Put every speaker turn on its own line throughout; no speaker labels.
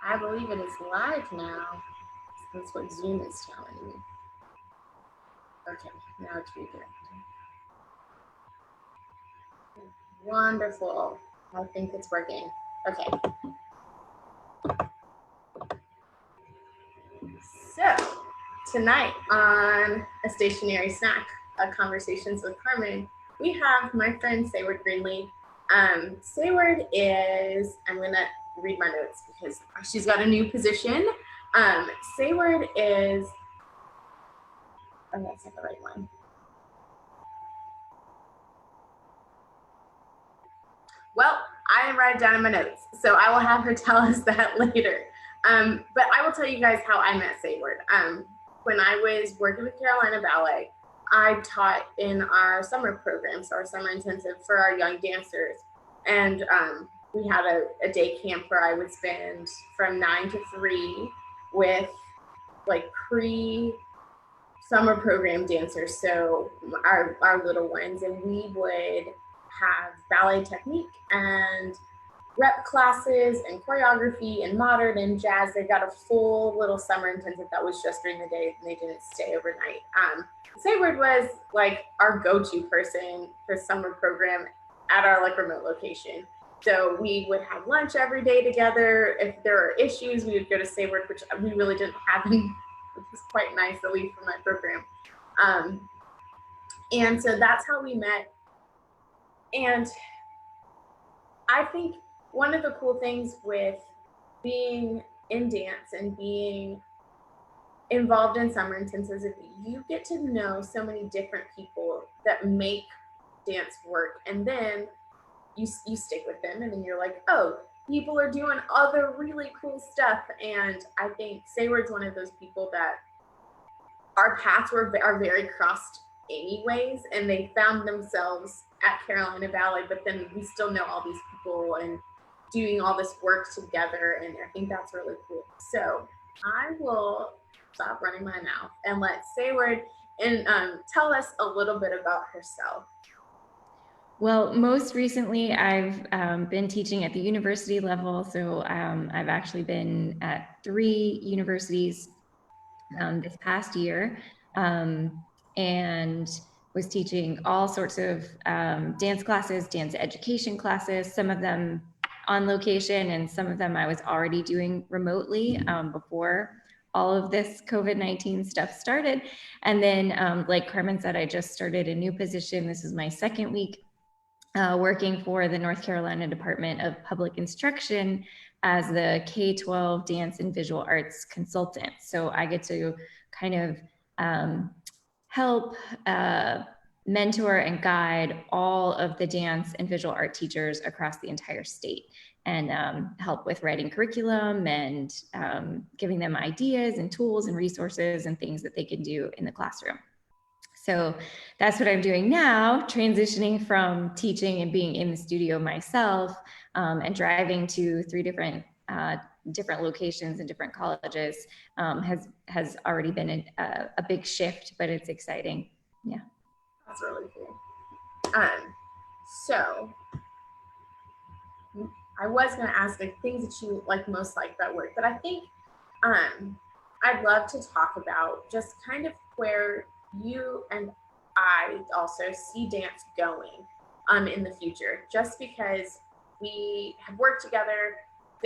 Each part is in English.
I believe it is live now. That's what Zoom is telling me. Okay, now it's redirecting. Wonderful. I think it's working. Okay. So, tonight on A Stationary Snack, Conversations with Carmen, we have my friend Sayward Grindley. Sayward is, I'm going to read my notes because she's got a new position. Sayward is, oh, that's not the right one. Well, I didn't write it down in my notes, so I will have her tell us that later. But I will tell you guys how I met Sayward. When I was working with Carolina Ballet, I taught in our summer program, so our summer intensive for our young dancers. And we had a day camp where I would spend from 9 to 3 with like summer program dancers, so our little ones, and we would have ballet technique and rep classes and choreography and modern and jazz. They got a full little summer intensive that was just during the day, and they didn't stay overnight. Sayward was like our go-to person for summer program at our like remote location. So we would have lunch every day together. If there are issues, we would go to Sayward, which we really didn't have, which was quite nice, at least for my program. And so that's how we met. And I think one of the cool things with being in dance and being involved in summer intensives is you get to know so many different people that make dance work, and then you stick with them, and then you're like, oh, people are doing other really cool stuff. And I think Sayward's one of those people that our paths are very crossed anyways, and they found themselves at Carolina Ballet, but then we still know all these people and doing all this work together, and I think that's really cool. So I will stop running my mouth and let Sayward and tell us a little bit about herself.
Well, most recently, I've been teaching at the university level. So I've actually been at 3 universities this past year, and was teaching all sorts of dance classes, dance education classes, some of them on location, and some of them I was already doing remotely before all of this COVID-19 stuff started. And then, like Carmen said, I just started a new position. This is my second week working for the North Carolina Department of Public Instruction as the K-12 dance and visual arts consultant. So I get to kind of help mentor and guide all of the dance and visual art teachers across the entire state, and help with writing curriculum and giving them ideas and tools and resources and things that they can do in the classroom. So that's what I'm doing now, transitioning from teaching and being in the studio myself, and driving to 3 different locations and different colleges has already been a big shift, but it's exciting. Yeah.
That's really cool. So I was going to ask like things that you like most like about work, but I think I'd love to talk about just kind of where you and I also see dance going in the future, just because we have worked together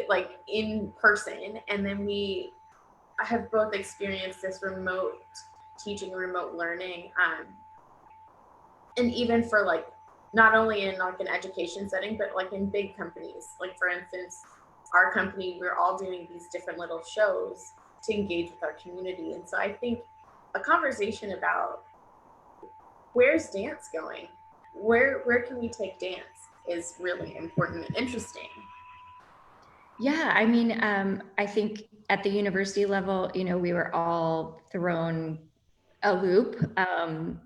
like in person, and then we have both experienced this remote teaching, remote learning, and even for like not only in like an education setting, but like in big companies. Like for instance, our company, we're all doing these different little shows to engage with our community. And so I think a conversation about where's dance going, where can we take dance, is really important and interesting.
Yeah, I mean, I think at the university level, we were all thrown a loop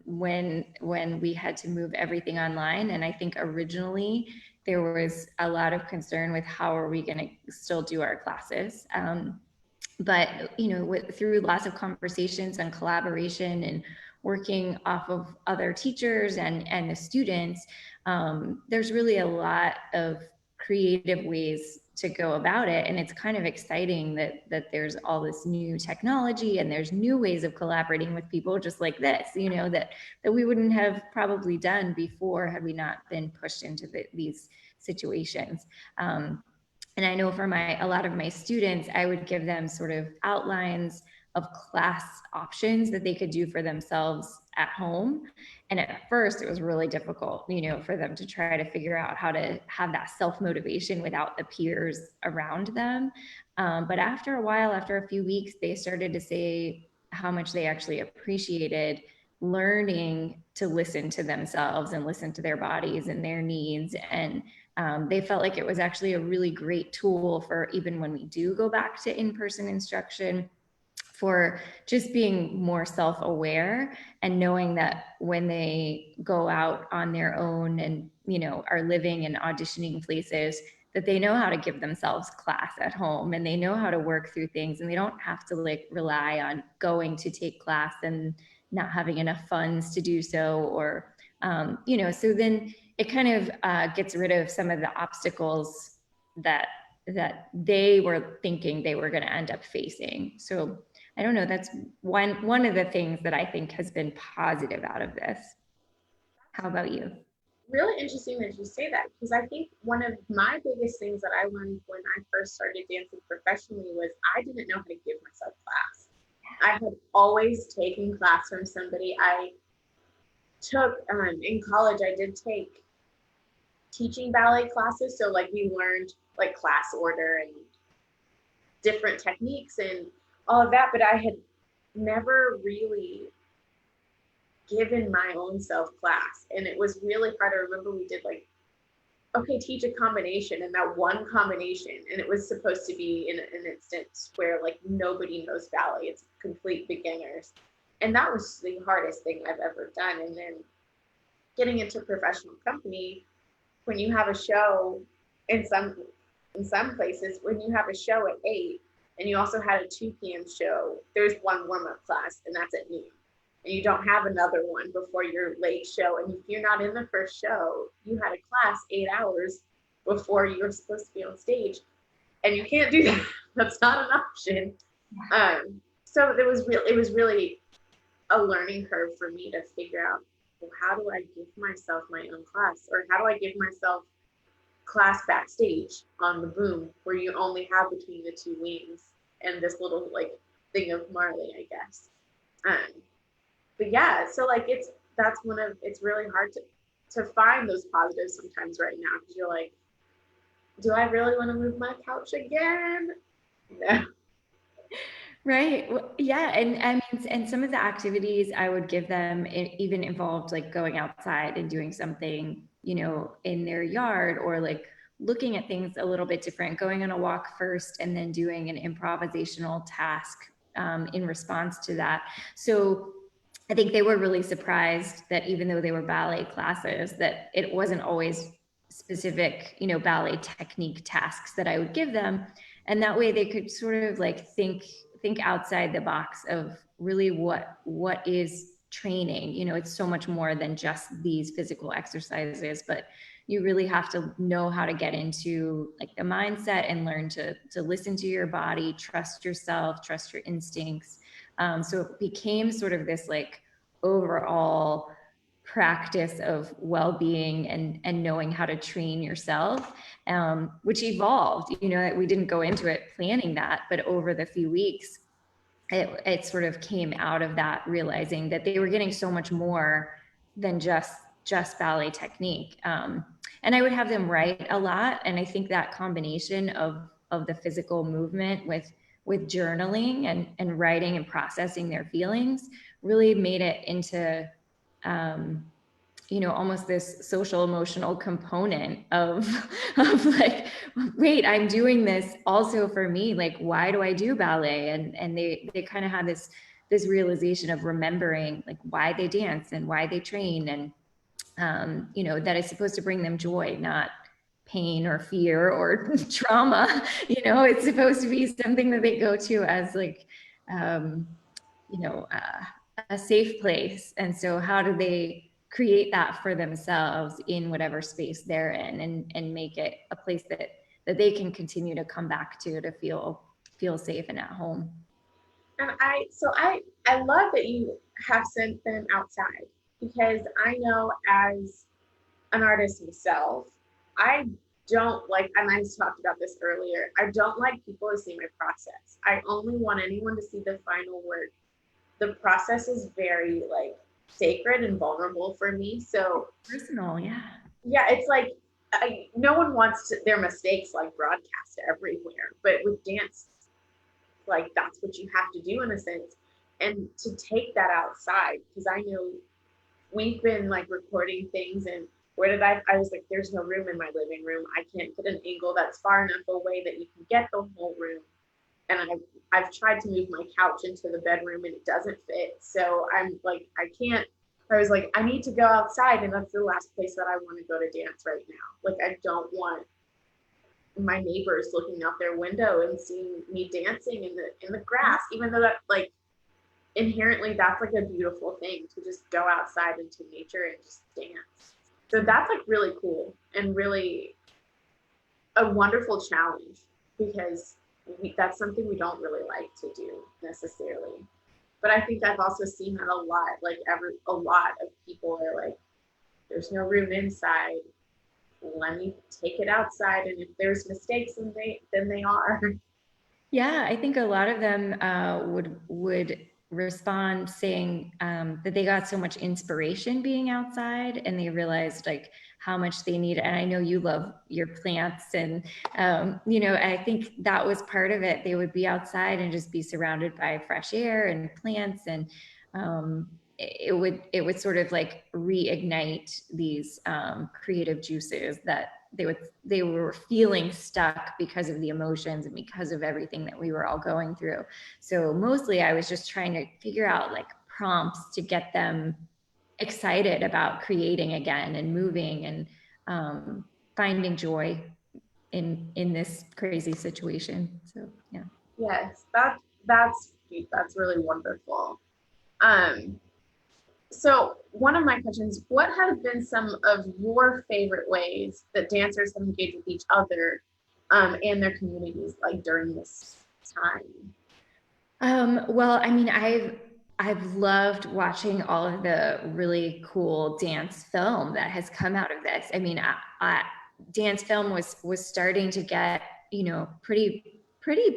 when we had to move everything online. And I think originally there was a lot of concern with how are we going to still do our classes. But through lots of conversations and collaboration and working off of other teachers and the students, there's really a lot of creative ways to go about it. And it's kind of exciting that there's all this new technology and there's new ways of collaborating with people just like this, that we wouldn't have probably done before had we not been pushed into these situations. And I know for a lot of my students, I would give them sort of outlines of class options that they could do for themselves at home. And at first it was really difficult, for them to try to figure out how to have that self-motivation without the peers around them. But after a while, after a few weeks, they started to say how much they actually appreciated learning to listen to themselves and listen to their bodies and their needs. And they felt like it was actually a really great tool for even when we do go back to in-person instruction, for just being more self-aware and knowing that when they go out on their own and, are living and auditioning places, that they know how to give themselves class at home and they know how to work through things, and they don't have to rely on going to take class and not having enough funds to do so, or, so then it kind of gets rid of some of the obstacles that they were thinking they were going to end up facing. So I don't know, that's one of the things that I think has been positive out of this. How about you?
Really interesting that you say that, because I think one of my biggest things that I learned when I first started dancing professionally was I didn't know how to give myself class. I had always taken class from somebody. I took, in college, I did take teaching ballet classes. So we learned class order and different techniques and all of that, but I had never really given my own self class. And it was really hard. I remember we did okay, teach a combination, and that one combination, and it was supposed to be in an instance where nobody knows ballet, it's complete beginners. And that was the hardest thing I've ever done. And then getting into professional company, when you have a show in some places, when you have a show at 8 and you also had a 2 p.m. show, there's one warm-up class and that's at noon. And you don't have another one before your late show. And if you're not in the first show, you had a class 8 hours before you're supposed to be on stage. And you can't do that. That's not an option. So it was really a learning curve for me to figure out, well, how do I give myself my own class? Or how do I give myself class backstage on the boom, where you only have between the 2 wings and this little thing of Marley, I guess. But yeah, so it's really hard to find those positives sometimes right now, because you're like, do I really want to move my couch again? No.
Right. Yeah. And I mean, and some of the activities I would give them, it even involved going outside and doing something, in their yard, or looking at things a little bit different, going on a walk first and then doing an improvisational task in response to that. So I think they were really surprised that even though they were ballet classes, that it wasn't always specific, ballet technique tasks that I would give them. And that way they could sort of think outside the box of really what is training. It's so much more than just these physical exercises, but you really have to know how to get into the mindset and learn to listen to your body, trust yourself, trust your instincts. So it became sort of this overall practice of well-being and knowing how to train yourself, which evolved. We didn't go into it planning that, but over the few weeks, it sort of came out of that, realizing that they were getting so much more than just ballet technique. And I would have them write a lot, and I think that combination of the physical movement with journaling and writing and processing their feelings really made it into almost this social emotional component of wait, I'm doing this also for me. Why do I do ballet? And they kind of had this realization of remembering why they dance and why they train, and that it's supposed to bring them joy, not pain or fear or trauma. It's supposed to be something that they go to as a safe place. And so how do they create that for themselves in whatever space they're in, and make it a place that that they can continue to come back to feel safe and at home.
And I love that you have sent them outside, because I know as an artist myself, I don't like, and I just talked about this earlier, I don't like people to see my process. I only want anyone to see the final work. The process is very like sacred and vulnerable for me. So
Personal, yeah.
Yeah, it's like no one wants their mistakes like broadcast everywhere, but with dance, like that's what you have to do in a sense. And to take that outside, because I know we've been like recording things, and where did I was like, there's no room in my living room. I can't get an angle that's far enough away that you can get the whole room. And I've tried to move my couch into the bedroom and it doesn't fit. So I'm like, I can't. I was like, I need to go outside, and that's the last place that I want to go to dance right now. Like, I don't want my neighbors looking out their window and seeing me dancing in the grass, even though that like inherently that's like a beautiful thing to just go outside into nature and just dance. So that's like really cool and really a wonderful challenge, because that's something we don't really like to do necessarily. But I think I've also seen that a lot. Like a lot of people are like, there's no room inside. Let me take it outside, and if there's mistakes, then they are.
Yeah, I think a lot of them would respond saying that they got so much inspiration being outside, and they realized like how much they need. And I know you love your plants, and I think that was part of it. They would be outside and just be surrounded by fresh air and plants, and it would sort of like reignite these creative juices that they were feeling stuck because of the emotions and because of everything that we were all going through. So mostly I was just trying to figure out like prompts to get them excited about creating again and moving and finding joy in this crazy situation. So yeah.
Yes, that's really wonderful. Um, so one of my questions, what have been some of your favorite ways that dancers have engaged with each other and their communities like during this time?
Well, I mean, I've loved watching all of the really cool dance film that has come out of this. I mean, dance film was starting to get, pretty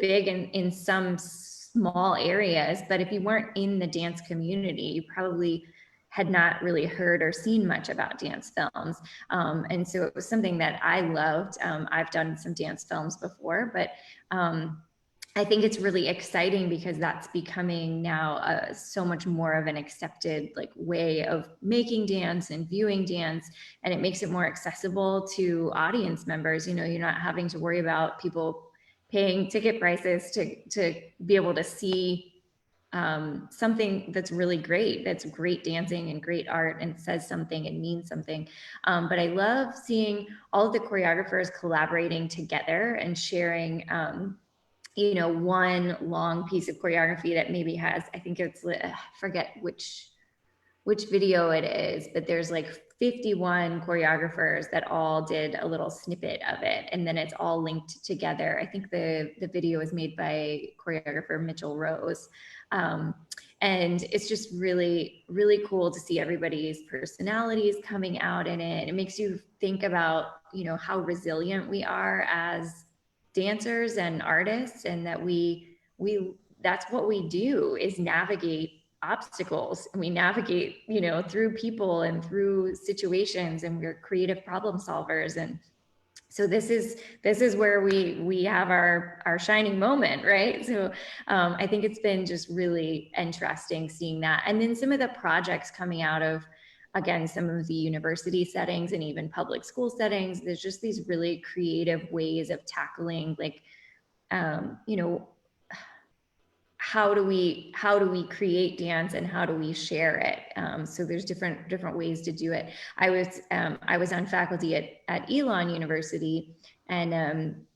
big in some small areas, but if you weren't in the dance community, you probably had not really heard or seen much about dance films. And so it was something that I loved. I've done some dance films before, but I think it's really exciting because that's becoming now so much more of an accepted like way of making dance and viewing dance, and it makes it more accessible to audience members. You're not having to worry about people paying ticket prices to be able to see something that's really great, that's great dancing and great art and says something and means something. But I love seeing all of the choreographers collaborating together and sharing one long piece of choreography that maybe has, I think it's, I forget which video it is, but there's like 51 choreographers that all did a little snippet of it, and then it's all linked together. I think the video is made by choreographer Mitchell Rose. And it's just really, really cool to see everybody's personalities coming out in it. It makes you think about, how resilient we are as dancers and artists, and that we that's what we do, is navigate obstacles, and we navigate through people and through situations, and we're creative problem solvers. And so this is where we have our shining moment, right? So I think it's been just really interesting seeing that. And then some of the projects coming out of, again, some of the university settings and even public school settings, there's just these really creative ways of tackling like how do we create dance and how do we share it? So there's different ways to do it. I was on faculty at Elon University, and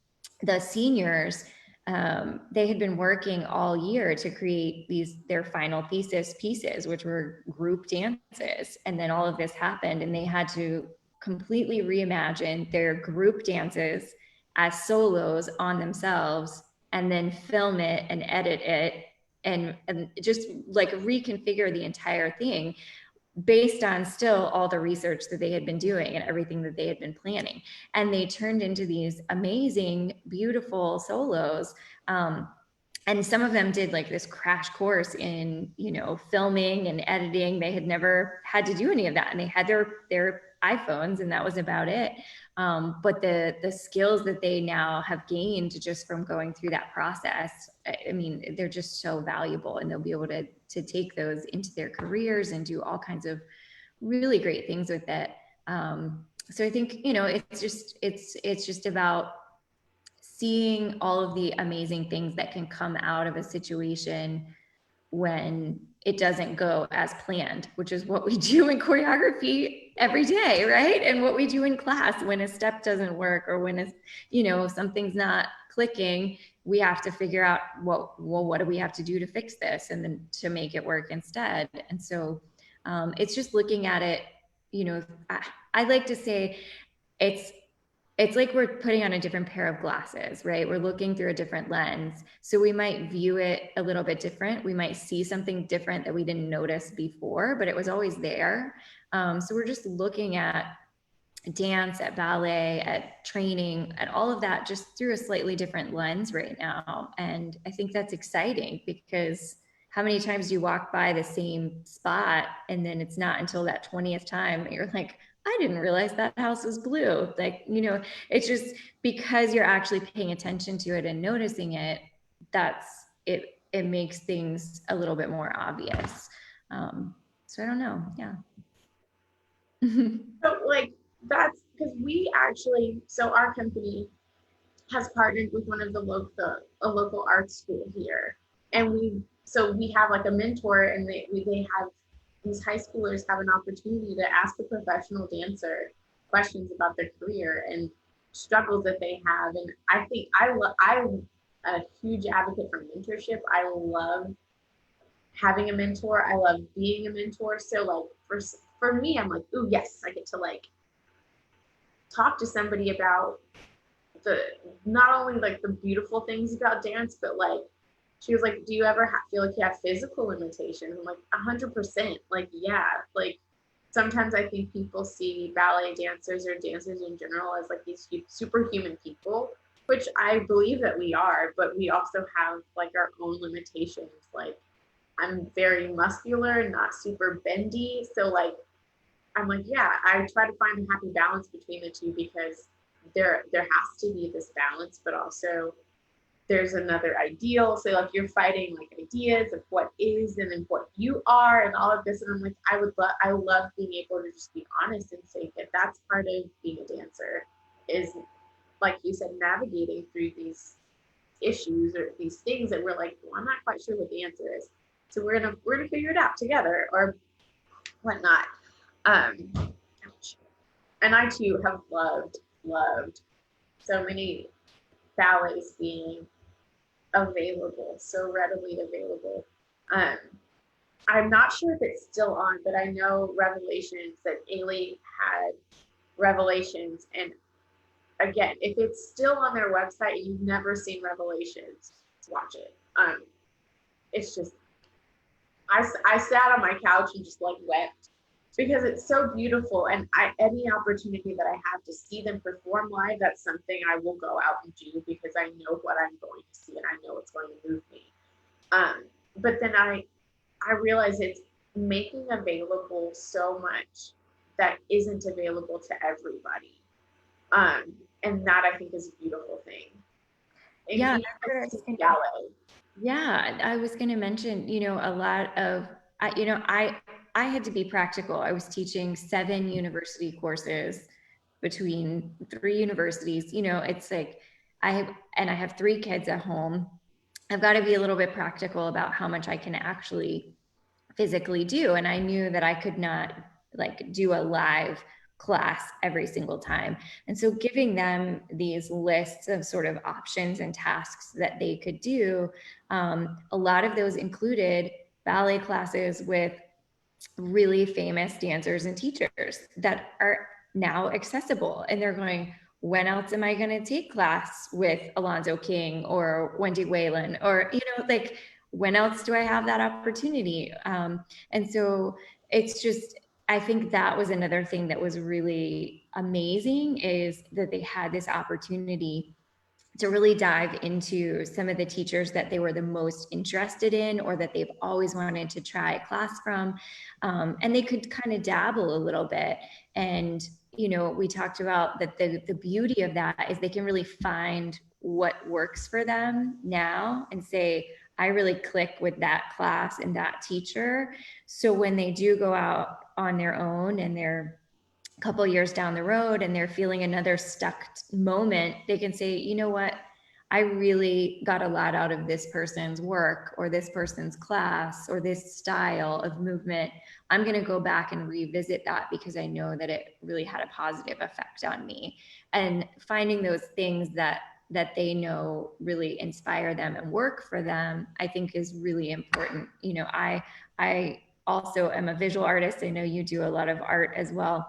the seniors, they had been working all year to create their final thesis pieces, which were group dances. And then all of this happened, and they had to completely reimagine their group dances as solos on themselves and then film it and edit it and just like reconfigure the entire thing based on still all the research that they had been doing and everything that they had been planning. And they turned into these amazing, beautiful solos. And some of them did like this crash course in, you know, filming and editing. They had never had to do any of that, and they had their iPhones, and that was about it. But the skills that they now have gained just from going through that process, I mean, they're just so valuable, and they'll be able to take those into their careers and do all kinds of really great things with it. So I think, you know, it's just about seeing all of the amazing things that can come out of a situation when it doesn't go as planned, which is what we do in choreography every day, right? And what we do in class when a step doesn't work or when it's, you know, something's not clicking, we have to figure out what do we have to do to fix this and then to make it work instead. And so it's just looking at it, you know, I like to say it's like we're putting on a different pair of glasses, right? We're looking through a different lens. So we might view it a little bit different. We might see something different that we didn't notice before, but it was always there. So we're just looking at dance, at ballet, at training, at all of that just through a slightly different lens right now. And I think that's exciting because how many times do you walk by the same spot and then it's not until that 20th time that you're like, I didn't realize that house was blue. Like, you know, it's just because you're actually paying attention to it and noticing it, that's it, it makes things a little bit more obvious. So I don't know. Yeah.
So like that's because we actually, so our company has partnered with one of the local art school here, and we have like a mentor, and they have these high schoolers have an opportunity to ask a professional dancer questions about their career and struggles that they have. And I think I'm a huge advocate for mentorship. I love having a mentor. I love being a mentor. So like for me, I'm like, ooh, yes, I get to like talk to somebody about the not only like the beautiful things about dance, but like she was like, do you ever feel like you have physical limitations? I'm like 100%. Like, yeah, like sometimes I think people see ballet dancers or dancers in general as like these superhuman people, which I believe that we are, but we also have like our own limitations. Like I'm very muscular, not super bendy. So like I'm like, yeah, I try to find a happy balance between the two because there has to be this balance, but also there's another ideal. So like you're fighting like ideas of what is and then what you are and all of this. And I'm like, I love being able to just be honest and say that that's part of being a dancer is, like you said, navigating through these issues or these things that we're like, well, I'm not quite sure what the answer is. So we're gonna figure it out together or whatnot. And I too have loved so many ballets being available, so readily available. Um, I'm not sure if it's still on, but I know Revelations that Ailey had Revelations. And again, if it's still on their website and you've never seen Revelations, watch it. It's just, I sat on my couch and just like wept because it's so beautiful. And any opportunity that I have to see them perform live, that's something I will go out and do because I know what I'm going to see and I know it's going to move me. But then I realize it's making available so much that isn't available to everybody. And that I think is a beautiful thing. And
Yeah, yeah, I was going to mention, you know, a lot of, you know, I had to be practical. I was teaching 7 university courses between 3 universities. You know, it's like I have 3 kids at home. I've got to be a little bit practical about how much I can actually physically do. And I knew that I could not like do a live class every single time. And so giving them these lists of sort of options and tasks that they could do, a lot of those included ballet classes with really famous dancers and teachers that are now accessible. And they're going, when else am I going to take class with Alonzo King or Wendy Whalen, or, you know, like, when else do I have that opportunity? And so it's just, I think that was another thing that was really amazing, is that they had this opportunity to really dive into some of the teachers that they were the most interested in, or that they've always wanted to try a class from. And they could kind of dabble a little bit. And, you know, we talked about that the beauty of that is they can really find what works for them now and say, I really click with that class and that teacher. So when they do go out on their own and they're couple years down the road and they're feeling another stuck moment, they can say, you know what, I really got a lot out of this person's work or this person's class or this style of movement. I'm going to go back and revisit that because I know that it really had a positive effect on me. And finding those things that they know really inspire them and work for them, I think is really important. You know, I also am a visual artist. I know you do a lot of art as well.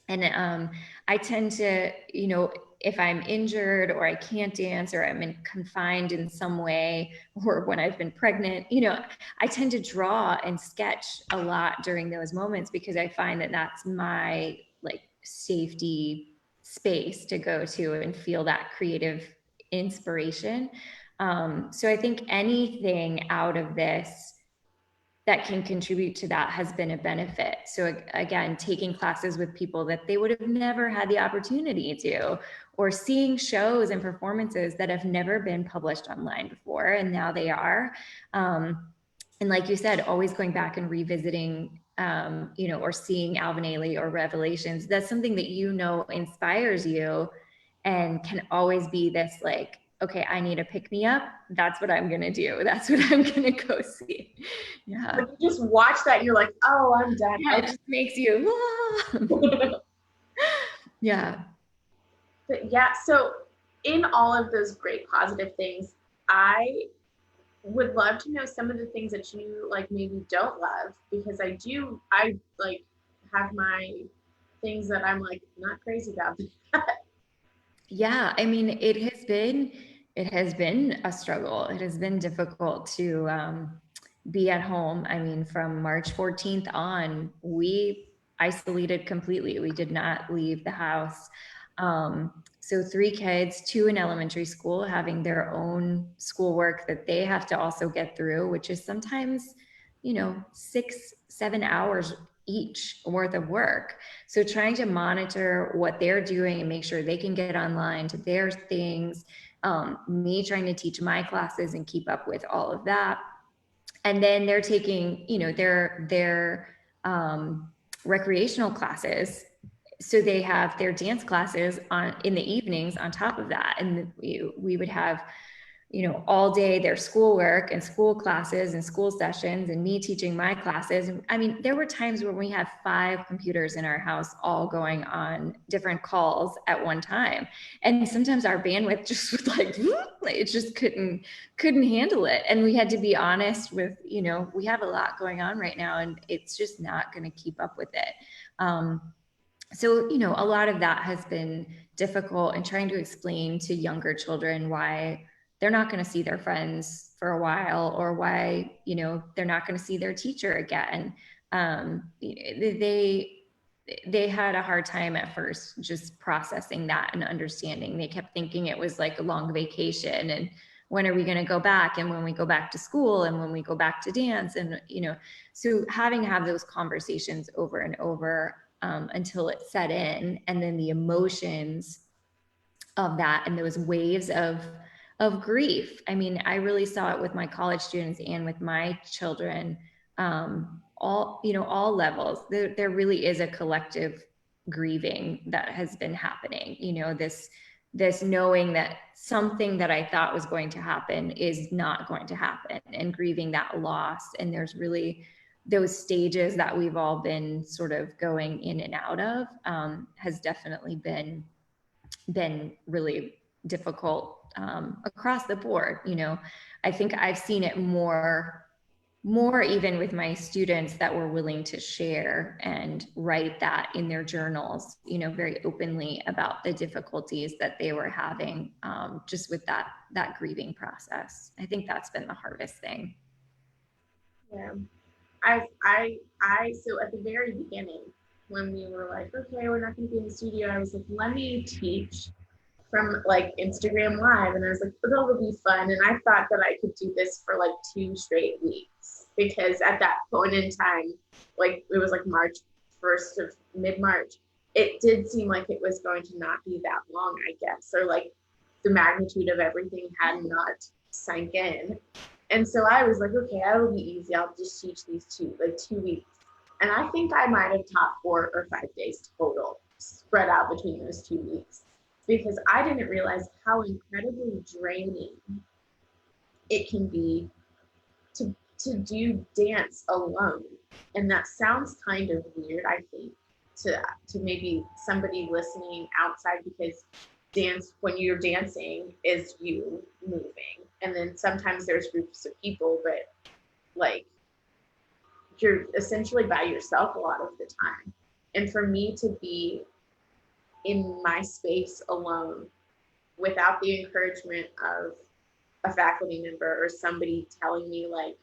And I tend to, you know, if I'm injured or I can't dance or I'm confined in some way, or when I've been pregnant, you know, I tend to draw and sketch a lot during those moments because I find that that's my like safety space to go to and feel that creative inspiration. So I think anything out of this that can contribute to that has been a benefit. So again, taking classes with people that they would have never had the opportunity to, or seeing shows and performances that have never been published online before, and now they are. And like you said, always going back and revisiting, you know, or seeing Alvin Ailey or Revelations, that's something that, you know, inspires you and can always be this like, okay, I need a pick me up. That's what I'm going to do. That's what I'm going to go see. Yeah.
Like you just watch that and you're like, oh, I'm done.
Yeah, it just makes you, yeah.
But yeah, so in all of those great positive things, I would love to know some of the things that you like maybe don't love, because I like have my things that I'm like not crazy about.
Yeah, I mean, it has been a struggle. It has been difficult to be at home. I mean, from March 14th on, we isolated completely. We did not leave the house. So 3 kids, 2 in elementary school, having their own schoolwork that they have to also get through, which is sometimes, you know, 6-7 hours each worth of work. So trying to monitor what they're doing and make sure they can get online to their things, me trying to teach my classes and keep up with all of that. And then they're taking, you know, their recreational classes. So they have their dance classes on in the evenings on top of that. And we would have, you know, all day their schoolwork and school classes and school sessions and me teaching my classes. I mean, there were times when we had 5 computers in our house all going on different calls at one time. And sometimes our bandwidth just was like, it just couldn't handle it. And we had to be honest with, you know, we have a lot going on right now and it's just not going to keep up with it. So, you know, a lot of that has been difficult, and trying to explain to younger children why they're not going to see their friends for a while, or why, you know, they're not going to see their teacher again. They had a hard time at first just processing that and understanding. They kept thinking it was like a long vacation, and when are we going to go back, and when we go back to school, and when we go back to dance, and, you know, so having to have those conversations over and over until it set in, and then the emotions of that and those waves of grief. I mean, I really saw it with my college students and with my children, all, you know, all levels. There really is a collective grieving that has been happening. You know, this knowing that something that I thought was going to happen is not going to happen, and grieving that loss. And there's really those stages that we've all been sort of going in and out of, has definitely been really difficult across the board. You know, I think I've seen it more more even with my students that were willing to share and write that in their journals, you know, very openly about the difficulties that they were having, just with that grieving process. I think that's been the hardest thing.
Yeah. So at the very beginning, when we were like, okay, we're not going to be in the studio, I was like, let me teach from like Instagram Live. And I was like, but that'll be fun. And I thought that I could do this for like 2 straight weeks, because at that point in time, like it was like March 1st of mid-March, it did seem like it was going to not be that long, I guess, or like the magnitude of everything had not sunk in. And so I was like, okay, that'll be easy. I'll just teach these 2 weeks. And I think I might have taught 4 or 5 days total, spread out between those 2 weeks, because I didn't realize how incredibly draining it can be to do dance alone. And that sounds kind of weird, I think, to maybe somebody listening outside, because dance, when you're dancing, is you moving, and then sometimes there's groups of people, but like you're essentially by yourself a lot of the time. And for me to be in my space alone without the encouragement of a faculty member or somebody telling me like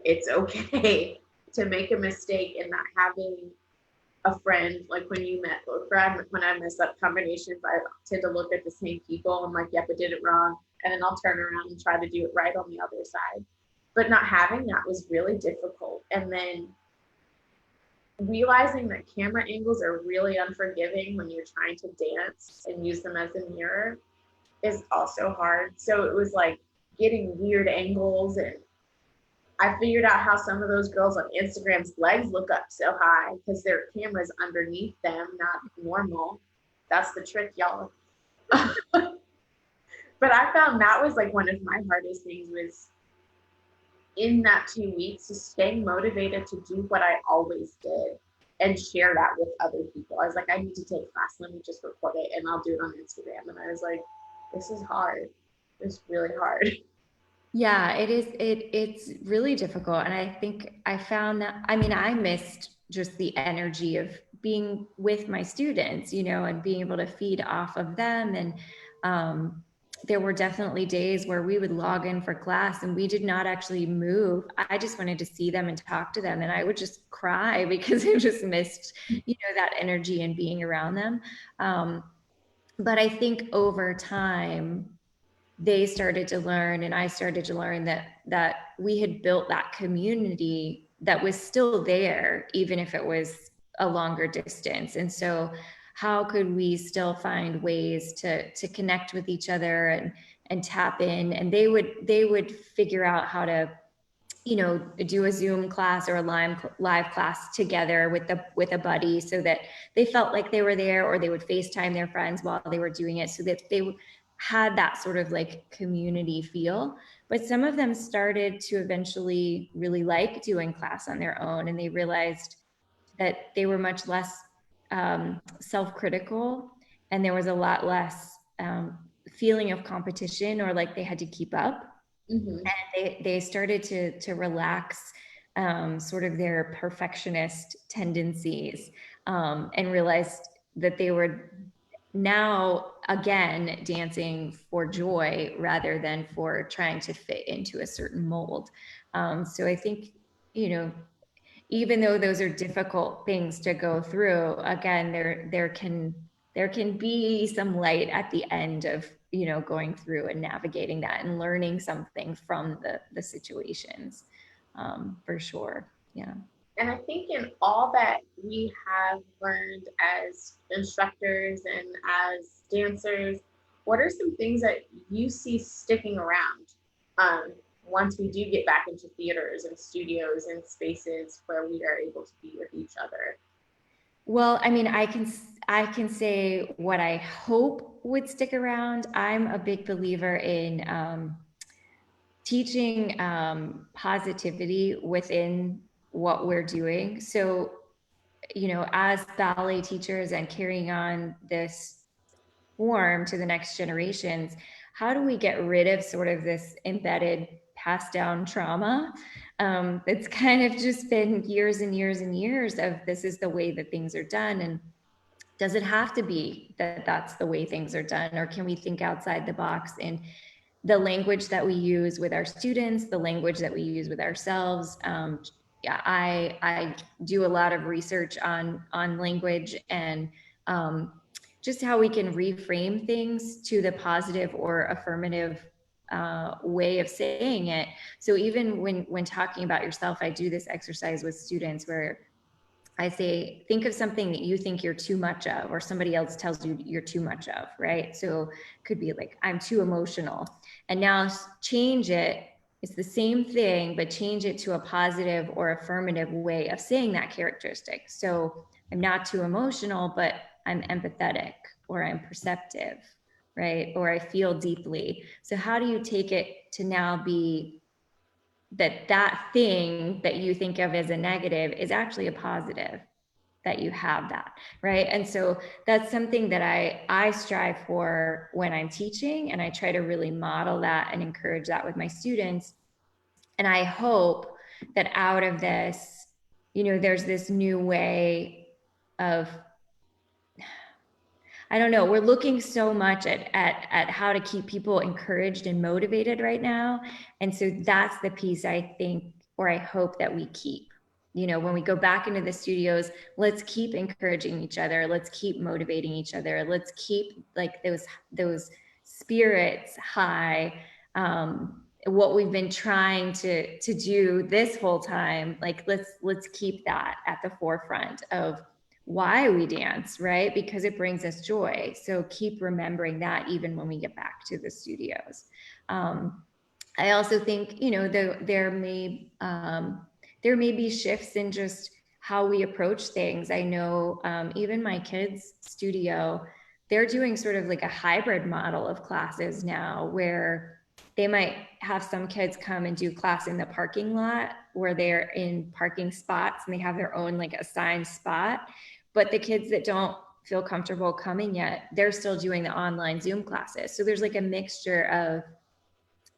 it's okay to make a mistake, and not having a friend, like when you met, or when I mess up combinations, I tend to look at the same people. I'm like, yep, I did it wrong. And then I'll turn around and try to do it right on the other side. But not having that was really difficult. And then realizing that camera angles are really unforgiving when you're trying to dance and use them as a mirror is also hard. So it was like getting weird angles, and I figured out how some of those girls on Instagram's legs look up so high because their camera's underneath them, not normal. That's the trick, y'all. But I found that was like one of my hardest things, was in that 2 weeks, just staying motivated to do what I always did and share that with other people. I was like, I need to take class. Let me just record it and I'll do it on Instagram. And I was like, this is hard. It's really hard.
Yeah, it is. It's really difficult. And I think I found that, I mean, I missed just the energy of being with my students, you know, and being able to feed off of them. And there were definitely days where we would log in for class and we did not actually move. I just wanted to see them and talk to them. And I would just cry because I just missed, you know, that energy and being around them. But I think over time, they started to learn, and I started to learn that we had built that community that was still there, even if it was a longer distance. And so how could we still find ways to connect with each other and tap in? And they would figure out how to, you know, do a Zoom class or a live class together with a buddy, so that they felt like they were there, or they would FaceTime their friends while they were doing it, so that they had that sort of like community feel. But some of them started to eventually really like doing class on their own, and they realized that they were much less self-critical, and there was a lot less feeling of competition, or like they had to keep up.
Mm-hmm.
And they started to relax sort of their perfectionist tendencies, and realized that they were now again dancing for joy rather than for trying to fit into a certain mold. So I think, you know, even though those are difficult things to go through, again, there can be some light at the end of, you know, going through and navigating that and learning something from the situations, for sure. Yeah.
And I think in all that we have learned as instructors and as dancers, what are some things that you see sticking around once we do get back into theaters and studios and spaces where we are able to be with each other?
Well, I mean, I can say what I hope would stick around. I'm a big believer in teaching positivity within what we're doing. So, you know, as ballet teachers and carrying on this form to the next generations, how do we get rid of sort of this embedded passed down trauma It's kind of just been years and years and years of this is the way that things are done. And does it have to be that that's the way things are done? Or can we think outside the box in the language that we use with our students, the language that we use with ourselves? Yeah, I do a lot of research on language and just how we can reframe things to the positive or affirmative way of saying it. So even when talking about yourself, I do this exercise with students where I say, think of something that you think you're too much of, or somebody else tells you you're too much of, right? So it could be like, I'm too emotional. And now change it. It's the same thing, but change it to a positive or affirmative way of saying that characteristic. So I'm not too emotional, but I'm empathetic, or I'm perceptive, right? Or I feel deeply. So how do you take it to now be that thing that you think of as a negative is actually a positive, that you have that, right? And so that's something that I strive for when I'm teaching, and I try to really model that and encourage that with my students. And I hope that out of this, there's this new way of, I don't know, we're looking so much at how to keep people encouraged and motivated right now. And so that's the piece I think, or I hope that we keep. When we go back into the studios, let's keep encouraging each other. Let's keep motivating each other. Let's keep like those spirits high. What we've been trying to do this whole time, like let's keep that at the forefront of why we dance, right? Because it brings us joy. So keep remembering that even when we get back to the studios. I also think, there may be shifts in just how we approach things. I know even my kids' studio, they're doing sort of like a hybrid model of classes now, where they might have some kids come and do class in the parking lot where they're in parking spots and they have their own like assigned spot. But the kids that don't feel comfortable coming yet, they're still doing the online Zoom classes. So there's like a mixture of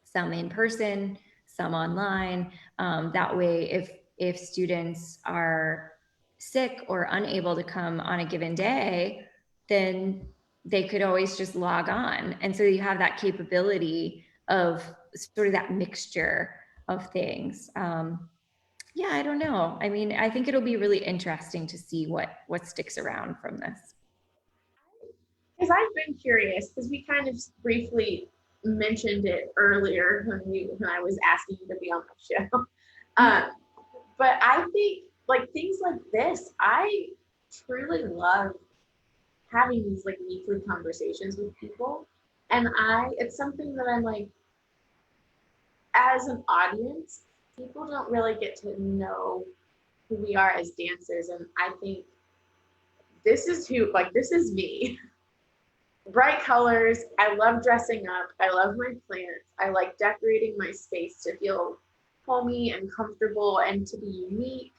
some in person, some online. That way, if students are sick or unable to come on a given day, then they could always just log on. And so you have that capability of sort of that mixture of things. Yeah, I don't know. I mean, I think it'll be really interesting to see what sticks around from this.
Because I've been curious, because we kind of briefly mentioned it earlier when I was asking you to be on my show. But I think like things like this, I truly love having these like weekly conversations with people. And it's something that I'm like, as an audience, people don't really get to know who we are as dancers. And I think this is me. Bright colors. I love dressing up. I love my plants. I like decorating my space to feel homey and comfortable and to be unique.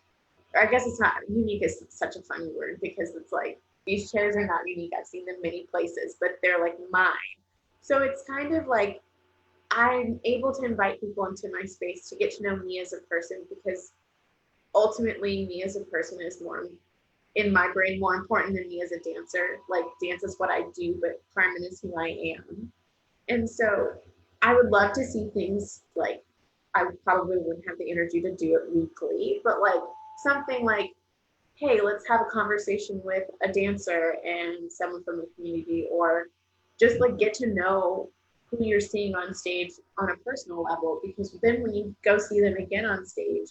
Or I guess it's not unique is such a funny word, because it's like these chairs are not unique. I've seen them many places, but they're like mine. So it's kind of like I'm able to invite people into my space to get to know me as a person, because ultimately me as a person is more, in my brain, more important than me as a dancer. Like dance is what I do, but Carmen is who I am. And so I would love to see things like, I probably wouldn't have the energy to do it weekly, but like something like, hey, let's have a conversation with a dancer and someone from the community, or just like get to know who you're seeing on stage on a personal level, because then when you go see them again on stage,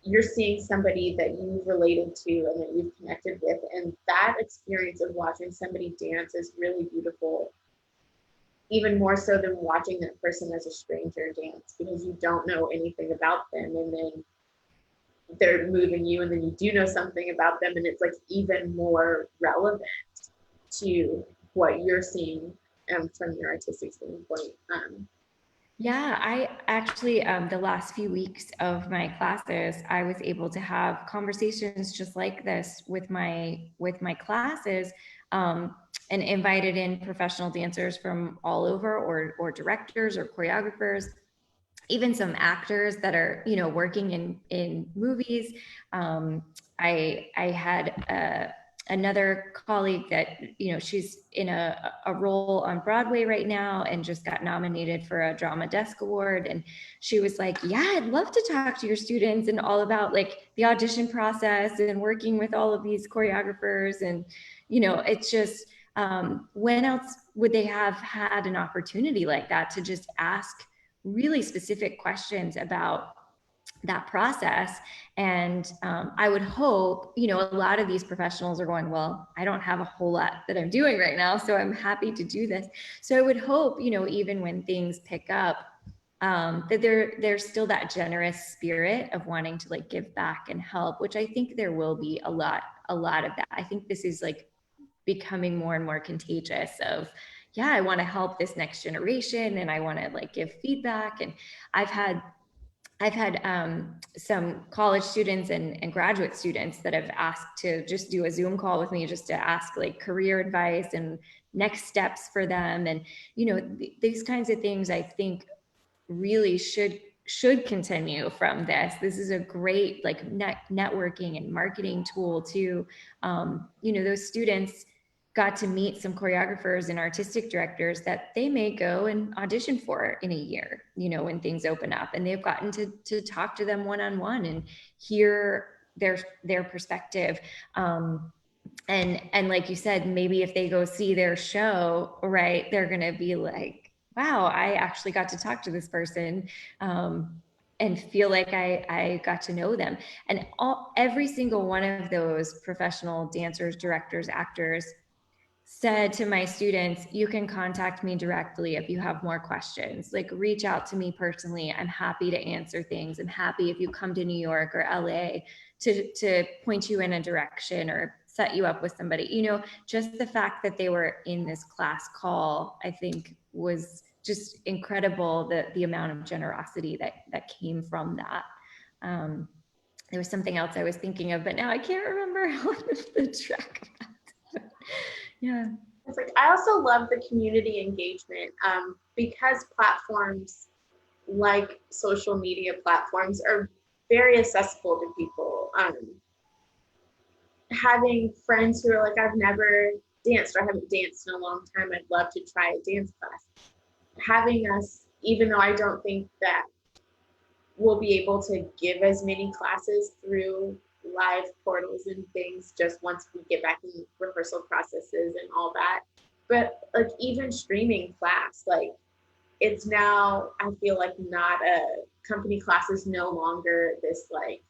you're seeing somebody that you related to and that you've connected with. And that experience of watching somebody dance is really beautiful, even more so than watching that person as a stranger dance, because you don't know anything about them. And then they're moving you, and then you do know something about them. And it's like even more relevant to what you're seeing from your artistic standpoint.
Yeah, I actually, the last few weeks of my classes, I was able to have conversations just like this with my classes, and invited in professional dancers from all over, or directors or choreographers, even some actors that are, you know, working in movies. I had another colleague that, you know, she's in a role on Broadway right now and just got nominated for a Drama Desk Award. And she was like, yeah, I'd love to talk to your students and all about like the audition process and working with all of these choreographers. And, you know, it's just, when else would they have had an opportunity like that to just ask really specific questions about that process? And I would hope, you know, a lot of these professionals are going, well, I don't have a whole lot that I'm doing right now, so I'm happy to do this. So I would hope, you know, even when things pick up, that there's still that generous spirit of wanting to like give back and help, which I think there will be a lot of that. I think this is like becoming more and more contagious of, yeah, I want to help this next generation and I want to like give feedback. And I've had some college students and graduate students that have asked to just do a Zoom call with me just to ask like career advice and next steps for them. And, you know, these kinds of things I think really should continue from this. This is a great like networking and marketing tool too. You know, those students got to meet some choreographers and artistic directors that they may go and audition for in a year, you know, when things open up, and they've gotten to talk to them one-on-one and hear their perspective. And like you said, maybe if they go see their show, right, they're going to be like, wow, I actually got to talk to this person, and feel like I got to know them. And every single one of those professional dancers, directors, actors said to my students, you can contact me directly if you have more questions. Like, reach out to me personally. I'm happy to answer things. I'm happy if you come to New York or LA to point you in a direction or set you up with somebody. You know, just the fact that they were in this class call, I think was just incredible, the amount of generosity that came from that. There was something else I was thinking of, but now I can't remember how the track of that. Yeah.
It's like, I also love the community engagement, because platforms like social media platforms are very accessible to people. Having friends who are like, I've never danced or I haven't danced in a long time, I'd love to try a dance class. Having us, even though I don't think that we'll be able to give as many classes through live portals and things just once we get back in rehearsal processes and all that, but like even streaming class, like it's now, I feel like not a company class is no longer this like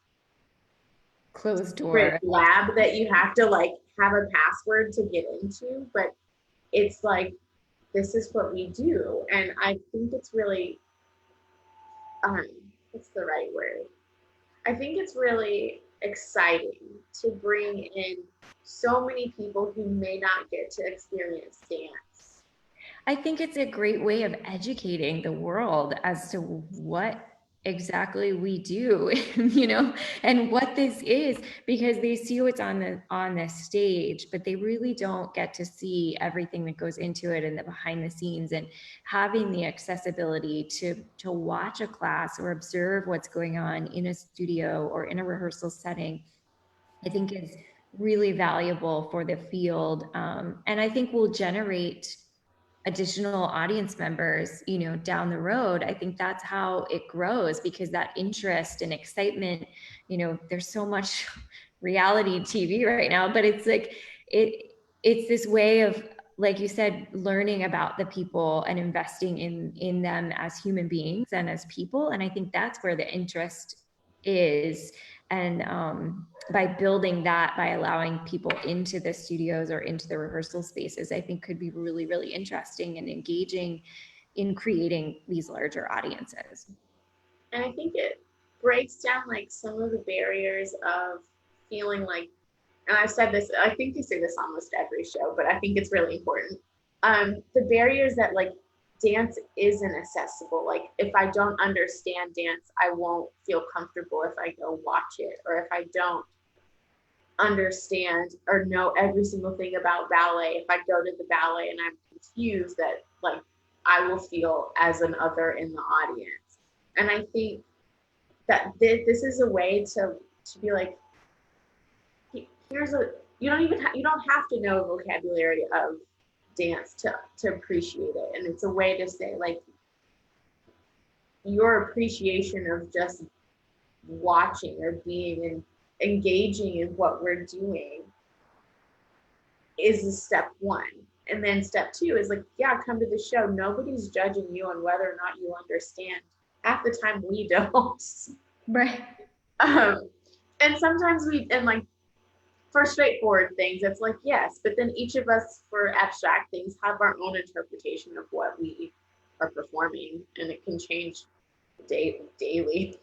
closed door
lab that you have to like have a password to get into, but it's like, this is what we do. And I think it's really, what's the right word? I think it's really exciting to bring in so many people who may not get to experience dance.
I think it's a great way of educating the world as to what exactly we do, you know, and what this is, because they see what's on the stage, but they really don't get to see everything that goes into it and the behind the scenes. And having the accessibility to watch a class or observe what's going on in a studio or in a rehearsal setting, I think is really valuable for the field, and I think will generate additional audience members, you know, down the road. I think that's how it grows, because that interest and excitement, you know, there's so much reality TV right now, but it's like it's this way of, like you said, learning about the people and investing in them as human beings and as people. And I think that's where the interest is. And by building that, by allowing people into the studios or into the rehearsal spaces, I think could be really, really interesting and engaging in creating these larger audiences.
And I think it breaks down like some of the barriers of feeling like, and I've said this, I think you say this almost every show, but I think it's really important. The barriers that like dance isn't accessible. Like if I don't understand dance, I won't feel comfortable if I go watch it, or if I don't understand or know every single thing about ballet, if I go to the ballet and I'm confused, that like I will feel as an other in the audience. And I think that this is a way to be like, here's a, you don't have to know vocabulary of dance to appreciate it. And it's a way to say like your appreciation of just watching or being and engaging in what we're doing is a step one. And then step two is like, yeah, come to the show. Nobody's judging you on whether or not you understand. Half the time we don't.
Right.
And sometimes and like for straightforward things, it's like, yes, but then each of us for abstract things have our own interpretation of what we are performing, and it can change daily.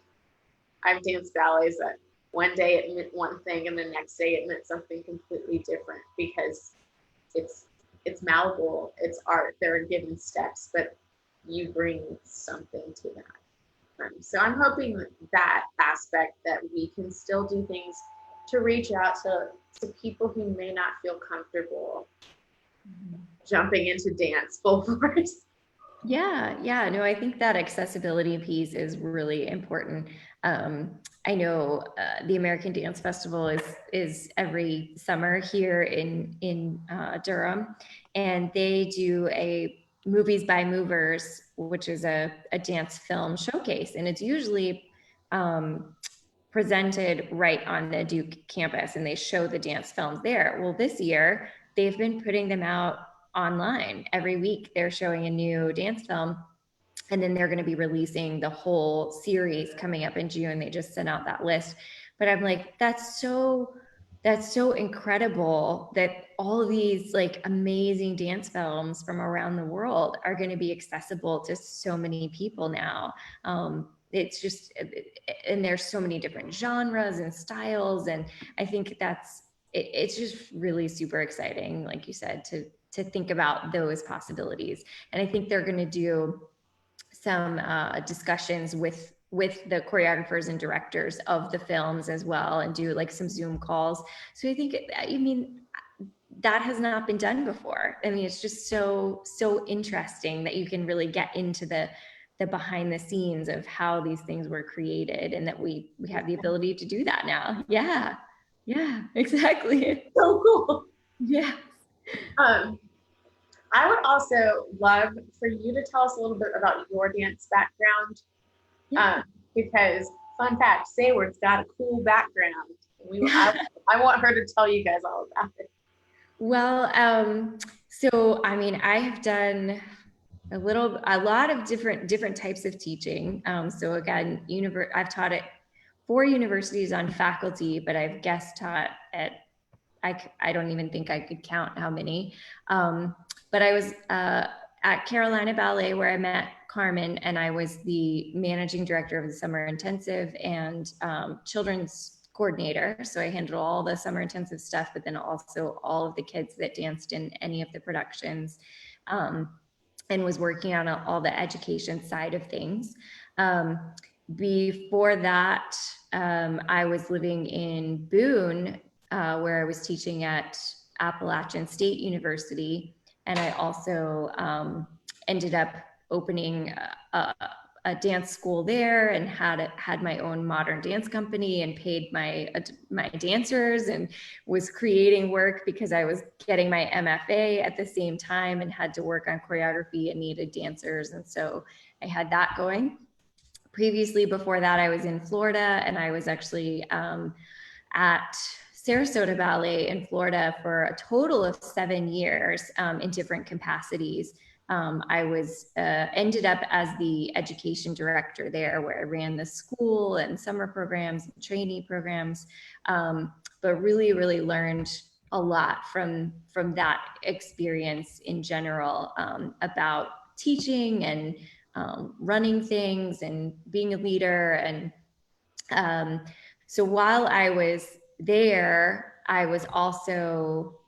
I've danced ballets that one day it meant one thing and the next day it meant something completely different, because it's malleable, it's art, there are given steps, but you bring something to that. So I'm hoping that aspect, that we can still do things to reach out to people who may not feel comfortable jumping into dance full force.
Yeah. No, I think that accessibility piece is really important. I know the American Dance Festival is every summer here in Durham, and they do a Movies by Movers, which is a dance film showcase, and it's usually presented right on the Duke campus, and they show the dance films there. Well, this year they've been putting them out online. Every week they're showing a new dance film, and then they're going to be releasing the whole series coming up in June. They just sent out that list. But I'm like, that's so incredible that all of these like amazing dance films from around the world are going to be accessible to so many people now. It's just, and there's so many different genres and styles, and I think it's just really super exciting, like you said, to think about those possibilities. And I think they're going to do some discussions with the choreographers and directors of the films as well, and do like some Zoom calls. So I think, that has not been done before. I mean, it's just so interesting that you can really get into the behind the scenes of how these things were created, and that we have the ability to do that now. Yeah, exactly.
So cool.
Yeah.
I would also love for you to tell us a little bit about your dance background. Because fun fact, Sayward's got a cool background. I want her to tell you guys all about it.
Well, so I mean, I have done a lot of different types of teaching. So again, I've taught at 4 universities on faculty, but I've guest taught at, I don't even think I could count how many. But I was at Carolina Ballet, where I met Carmen, and I was the managing director of the summer intensive and children's coordinator. So I handled all the summer intensive stuff, but then also all of the kids that danced in any of the productions, and was working on all the education side of things. Before that, I was living in Boone, where I was teaching at Appalachian State University. And I also ended up opening a dance school there, and had my own modern dance company, and paid my dancers, and was creating work because I was getting my MFA at the same time, and had to work on choreography and needed dancers. And so I had that going. Previously, before that, I was in Florida, and I was actually at Sarasota Ballet in Florida for a total of 7 years in different capacities. I was ended up as the education director there, where I ran the school and summer programs and trainee programs, but really learned a lot from that experience in general, about teaching and running things and being a leader. And so while I was there, I was also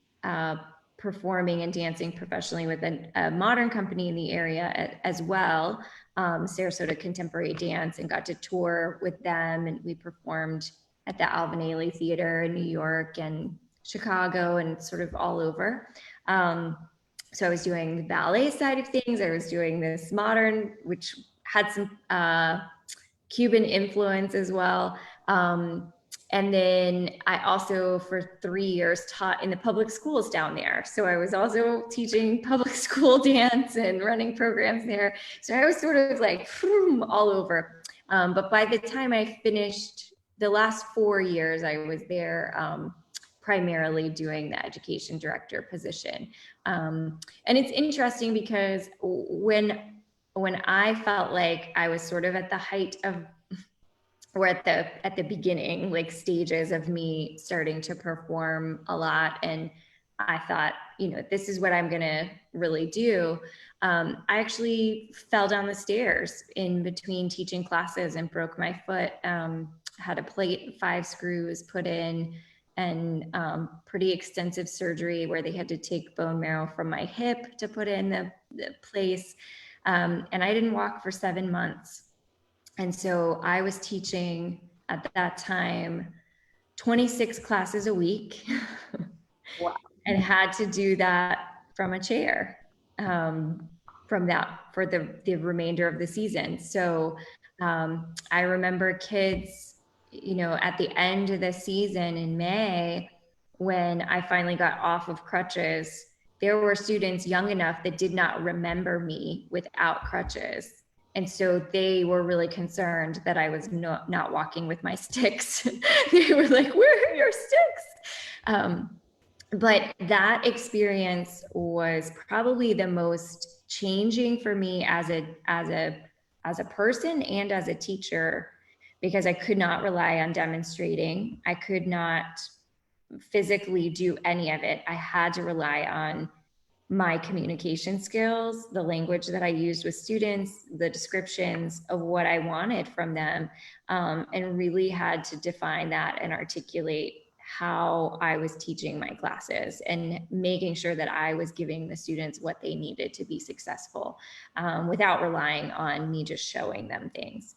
performing and dancing professionally with a modern company in the area as well, Sarasota Contemporary Dance, and got to tour with them. And we performed at the Alvin Ailey Theater in New York and Chicago, and sort of all over. So I was doing the ballet side of things. I was doing this modern, which had some Cuban influence as well. And then I also, for 3 years, taught in the public schools down there. So I was also teaching public school dance and running programs there. So I was sort of like all over. But by the time I finished the last 4 years, I was there primarily doing the education director position. And it's interesting because when I felt like I was sort of at the height of, or at the beginning, like stages of me starting to perform a lot, and I thought, this is what I'm gonna really do. I actually fell down the stairs in between teaching classes and broke my foot. Had a plate, 5 screws put in, and pretty extensive surgery where they had to take bone marrow from my hip to put in the place. And I didn't walk for 7 months. And so I was teaching at that time 26 classes a week.
Wow.
And had to do that from a chair for the remainder of the season. So I remember kids, at the end of the season in May, when I finally got off of crutches, there were students young enough that did not remember me without crutches. And so they were really concerned that I was not walking with my sticks. They were like, "Where are your sticks?" But that experience was probably the most changing for me as a person and as a teacher, because I could not rely on demonstrating. I could not physically do any of it. I had to rely on my communication skills, the language that I used with students, the descriptions of what I wanted from them, and really had to define that and articulate how I was teaching my classes and making sure that I was giving the students what they needed to be successful, without relying on me just showing them things.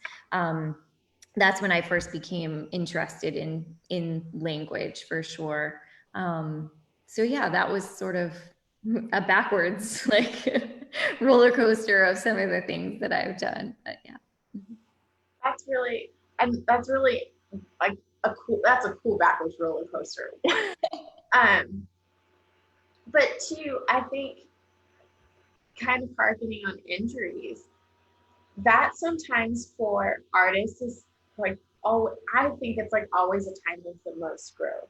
That's when I first became interested in language, for sure. So yeah, that was sort of a backwards like roller coaster of some of the things that I've done. But yeah.
That's really like that's a cool backwards roller coaster. But too, I think kind of harkening on injuries, that sometimes for artists is like, I think it's like always a time of the most growth,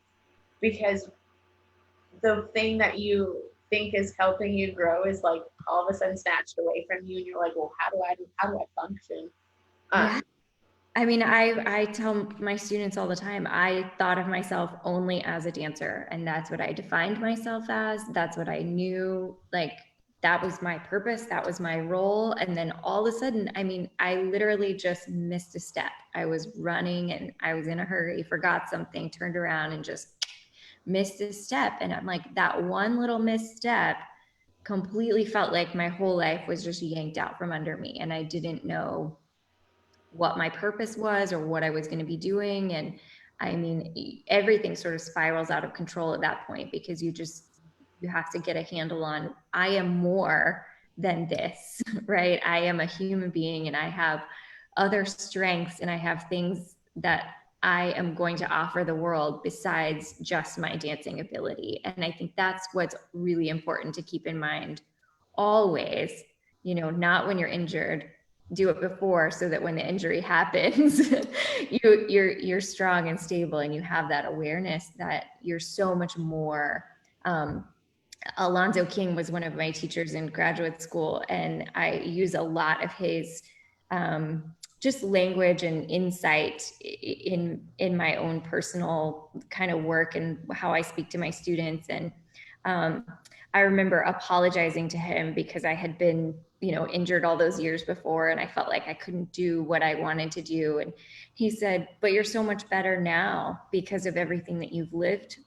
because the thing that you think is helping you grow is like all of a sudden snatched away from you, and you're like, well, how do I function?
Yeah. I mean, I tell my students all the time, I thought of myself only as a dancer, and that's what I defined myself as. That's what I knew, like that was my purpose, that was my role. And then all of a sudden, I mean, I literally just missed a step. I was running and I was in a hurry, forgot something, turned around and just missed a step. And I'm like, that one little misstep completely felt like my whole life was just yanked out from under me, and I didn't know what my purpose was or what I was going to be doing. And I mean, everything sort of spirals out of control at that point, because you have to get a handle on, I am more than this, right? I am a human being, and I have other strengths, and I have things that I am going to offer the world besides just my dancing ability. And I think that's what's really important to keep in mind always, not when you're injured, do it before, so that when the injury happens, you're strong and stable, and you have that awareness that you're so much more. Alonzo King was one of my teachers in graduate school, and I use a lot of his just language and insight in my own personal kind of work and how I speak to my students. And I remember apologizing to him because I had been, injured all those years before, and I felt like I couldn't do what I wanted to do. And he said, "But you're so much better now because of everything that you've lived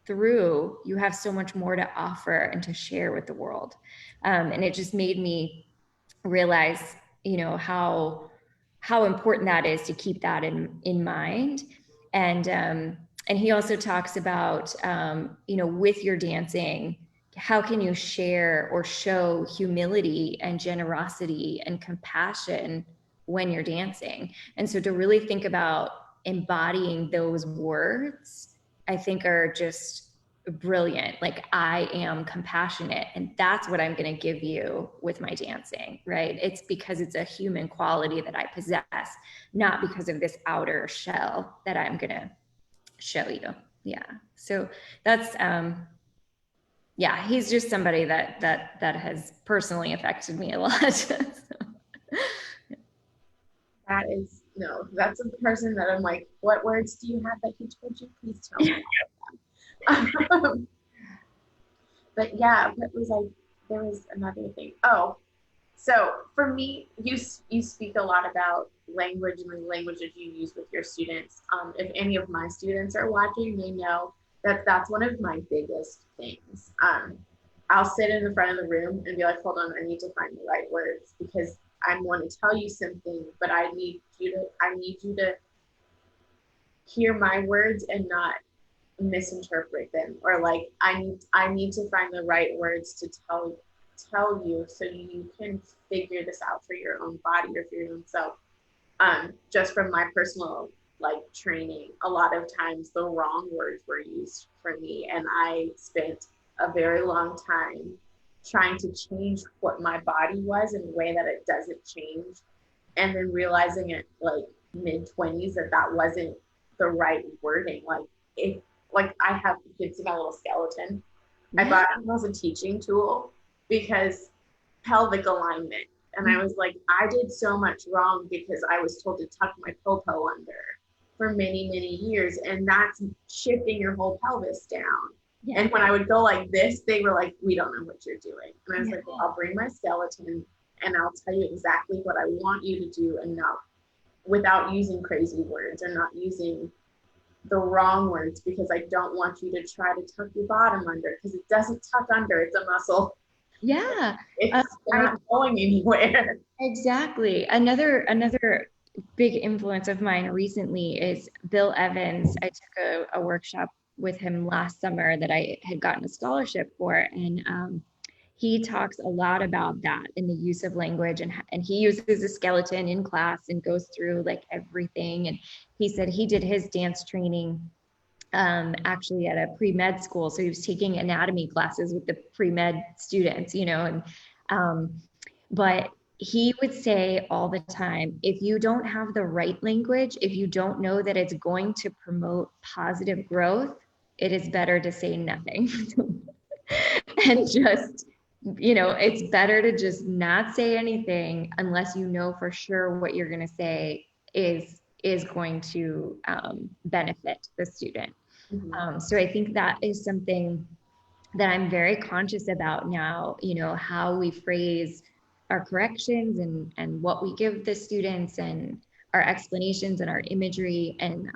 through. You have so much more to offer and to share with the world." And it just made me realize, how important that is to keep that in mind. And he also talks about, with your dancing, how can you share or show humility and generosity and compassion when you're dancing. And so to really think about embodying those words, I think are just brilliant. Like, I am compassionate, and that's what I'm going to give you with my dancing, right? It's because it's a human quality that I possess, not because of this outer shell that I'm going to show you. Yeah. So that's, yeah, he's just somebody that has personally affected me a lot. So.
That's a person that I'm like, what words do you have that he told you? Please tell me. But yeah, there was another thing. Oh, so for me, you speak a lot about language and the language that you use with your students. If any of my students are watching, they know that that's one of my biggest things. I'll sit in the front of the room and be like, hold on, I need to find the right words because I want to tell you something, but I need you to hear my words and not misinterpret them, or like I need to find the right words to tell you so you can figure this out for your own body or for your own self. Just from my personal like training, a lot of times the wrong words were used for me, and I spent a very long time trying to change what my body was in a way that it doesn't change, and then realizing at like mid-20s that wasn't the right wording. Like I have, you can see my little skeleton. I bought it as a teaching tool because pelvic alignment. And I was like, I did so much wrong because I was told to tuck my popo under for many, many years. And that's shifting your whole pelvis down. Yeah. And when I would go like this, they were like, we don't know what you're doing. And I was like, well, I'll bring my skeleton and I'll tell you exactly what I want you to do, and not without using crazy words or not using the wrong words, because I don't want you to try to tuck your bottom under, because it doesn't tuck under, it's a muscle.
Yeah.
It's not going anywhere.
Exactly. Another big influence of mine recently is Bill Evans. I took a workshop with him last summer that I had gotten a scholarship for, and he talks a lot about that in the use of language, and he uses a skeleton in class and goes through like everything. And he said he did his dance training actually at a pre-med school, so he was taking anatomy classes with the pre-med students, and but he would say all the time, if you don't have the right language, if you don't know that it's going to promote positive growth, it is better to say nothing. And just, it's better to just not say anything unless you know for sure what you're going to say is going to benefit the student. Mm-hmm. So I think that is something that I'm very conscious about now, how we phrase our corrections and what we give the students, and our explanations and our imagery, and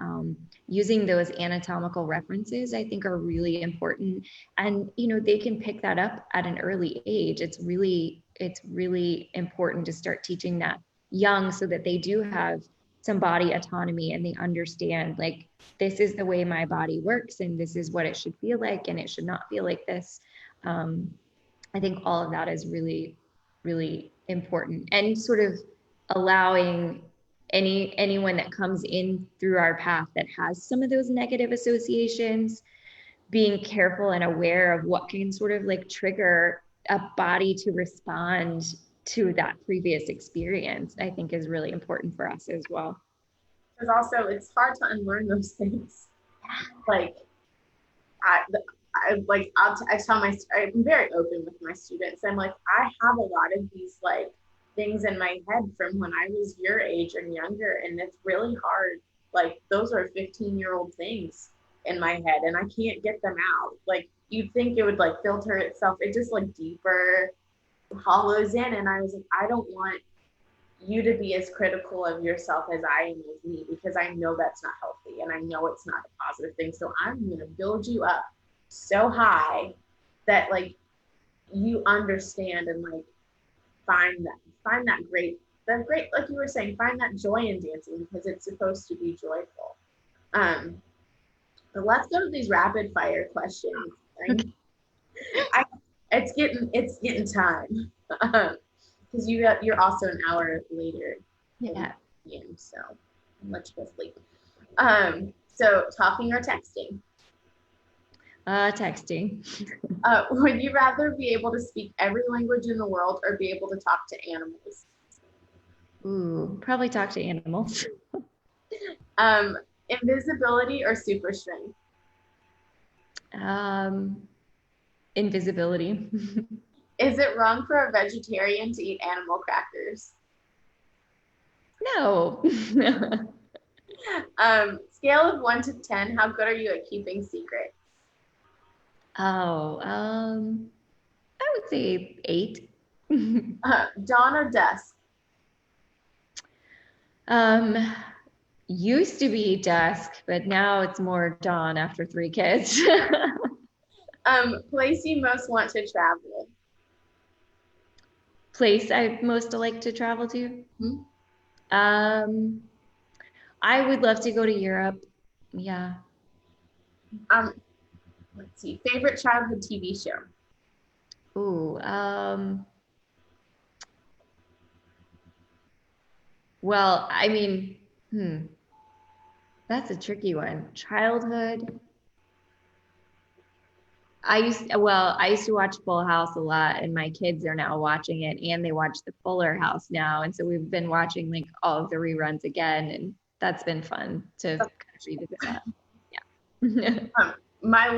using those anatomical references, I think, are really important. And they can pick that up at an early age. It's really important to start teaching that young, so that they do have some body autonomy and they understand, like, this is the way my body works and this is what it should feel like, and it should not feel like this. I think all of that is really, really important, and sort of allowing anyone that comes in through our path that has some of those negative associations, being careful and aware of what can sort of like trigger a body to respond to that previous experience, I think is really important for us as well.
Because also it's hard to unlearn those things. Like I'm very open with my students. I'm like, I have a lot of these like things in my head from when I was your age and younger, and it's really hard. Like, those are 15-year-old things in my head, and I can't get them out. Like, you'd think it would like filter itself. It just like deeper hollows in, and I was like, I don't want you to be as critical of yourself as I am of me, because I know that's not healthy and I know it's not a positive thing. So I'm going to build you up so high that like you understand, and like find that great, like you were saying, find that joy in dancing, because it's supposed to be joyful. But let's go to these rapid fire questions. It's getting time. Because you're also an hour later
Yeah.
So I'll let you go sleep. So talking or texting?
Texting.
Would you rather be able to speak every language in the world or be able to talk to animals?
Ooh, probably talk to animals.
Invisibility or super strength?
Invisibility.
Is it wrong for a vegetarian to eat animal crackers?
No.
Scale of 1 to 10, how good are you at keeping secrets?
Oh, I would say 8.
Dawn or dusk?
Used to be dusk, but now it's more dawn after 3 kids.
Place you most want to travel?
Place I most like to travel to?
Hmm?
I would love to go to Europe. Yeah.
Let's see. Favorite childhood TV show?
Ooh, well, I mean, that's a tricky one. Childhood. I used to watch Full House a lot, and my kids are now watching it, and they watch the Fuller House now, and so we've been watching like all of the reruns again, and that's been fun to kind of revisit that. Yeah.
My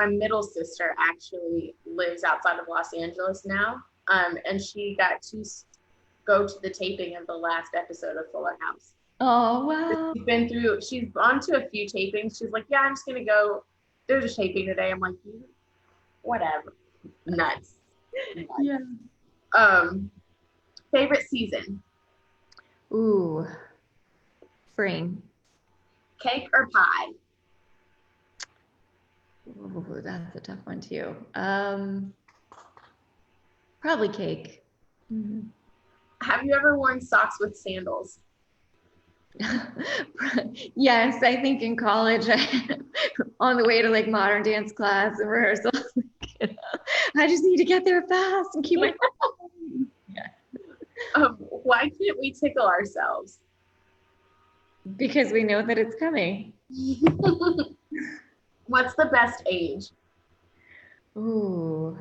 middle sister actually lives outside of Los Angeles now, and she got to go to the taping of the last episode of Fuller House.
Oh wow!
She's gone to a few tapings. She's like, yeah, I'm just gonna go. There's a taping today. I'm like, whatever. Nuts.
Yeah.
Favorite season?
Ooh, spring.
Cake or pie?
Ooh, that's a tough one too. Probably cake. Mm-hmm.
Have you ever worn socks with sandals?
Yes, I think in college, on the way to like modern dance class and rehearsal, I just need to get there fast and keep my.
Yeah. Why can't we tickle ourselves?
Because we know that it's coming.
What's the best age?
Ooh.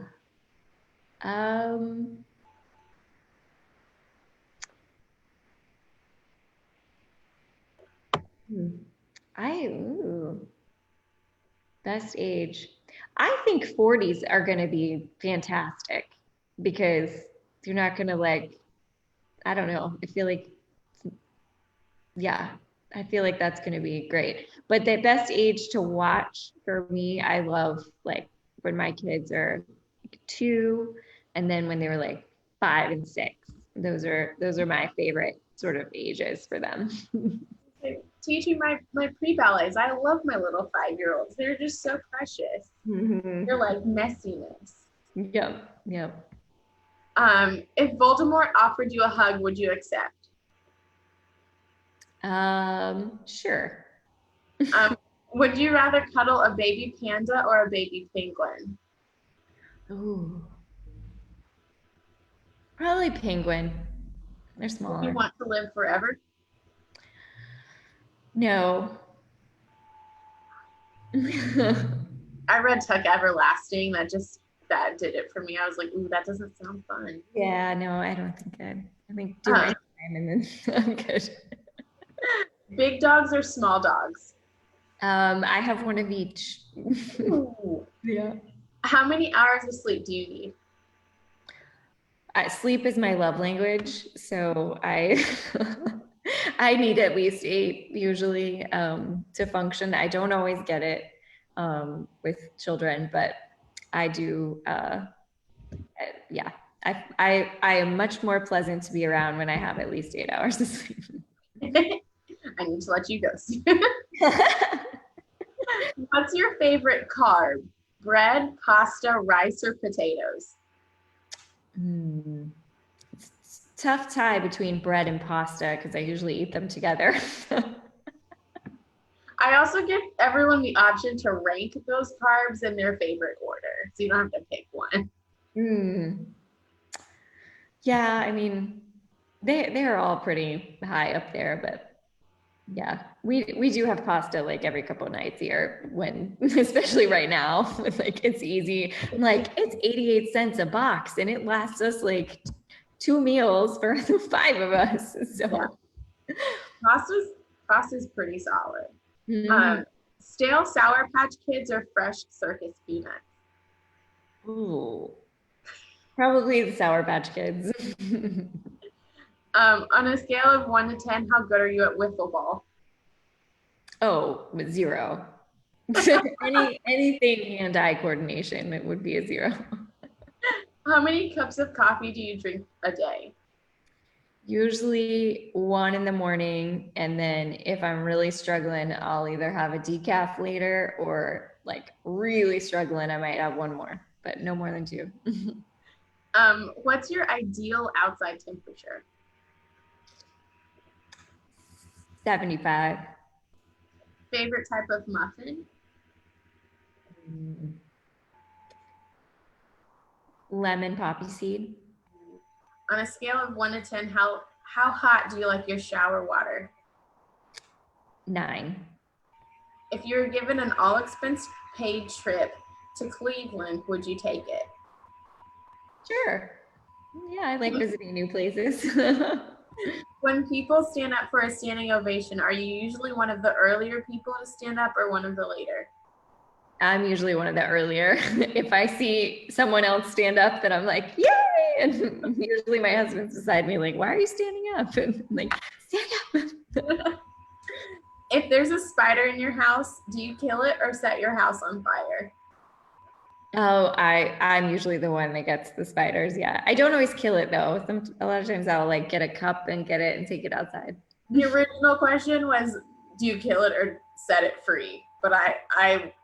Best age. I think 40s are going to be fantastic because you're not going to like, I don't know. I feel like, yeah, I feel like that's going to be great. But the best age to watch for me, I love like when my kids are like 2 and then when they were like 5 and 6. Those are my favorite sort of ages for them.
Teaching my pre-ballets. I love my little 5-year-olds. They're just so precious.
Mm-hmm.
They're like messiness.
Yep.
If Voldemort offered you a hug, would you accept?
Sure.
Would you rather cuddle a baby panda or a baby penguin?
Ooh. Probably penguin. They're smaller.
Would you want to live forever?
No.
I read Tuck Everlasting. That did it for me. I was like, ooh, that doesn't sound fun.
Yeah, no, I don't think I think do my time and then I'm good.
Big dogs or small dogs?
I have one of each.
Ooh.
Yeah.
How many hours of sleep do you need?
Sleep is my love language, so I I need at least 8 usually to function. I don't always get it with children, but I do. Yeah, I am much more pleasant to be around when I have at least 8 hours of sleep.
I need to let you go. What's your favorite carb? Bread, pasta, rice, or potatoes?
It's a tough tie between bread and pasta because I usually eat them together.
I also give everyone the option to rank those carbs in their favorite order, so you don't have to pick one.
Yeah, I mean, they're all pretty high up there, but yeah, we do have pasta like every couple of nights here when, especially right now, like it's easy. I'm like, it's 88 cents a box and it lasts us like 2 meals for the 5 of us. So
Yeah. Pasta's pretty solid.
mhm.
Stale Sour Patch Kids or fresh circus peanuts?
Ooh, probably the Sour Patch Kids.
On a scale of 1 to 10, how good are you at wiffle ball?
Oh, 0. Anything hand-eye coordination, it would be a 0.
How many cups of coffee do you drink a day?
Usually 1 in the morning, and then if I'm really struggling, I'll either have a decaf later, or like really struggling, I might have 1 more, but no more than 2.
What's your ideal outside temperature?
75.
Favorite type of muffin?
Lemon poppy seed.
On a scale of 1 to 10, how hot do you like your shower water?
9.
If you were given an all expense paid trip to Cleveland, would you take it?
Sure. Yeah, I like visiting new places.
When people stand up for a standing ovation, are you usually one of the earlier people to stand up or one of the later?
I'm usually one of the earlier. If I see someone else stand up, then I'm like, yay! And usually my husband's beside me, like, why are you standing up? And I'm like, stand up.
If there's a spider in your house, do you kill it or set your house on fire?
Oh, I'm usually the one that gets the spiders. Yeah, I don't always kill it though. A lot of times I'll like get a cup and get it and take it outside.
The original question was, do you kill it or set it free? But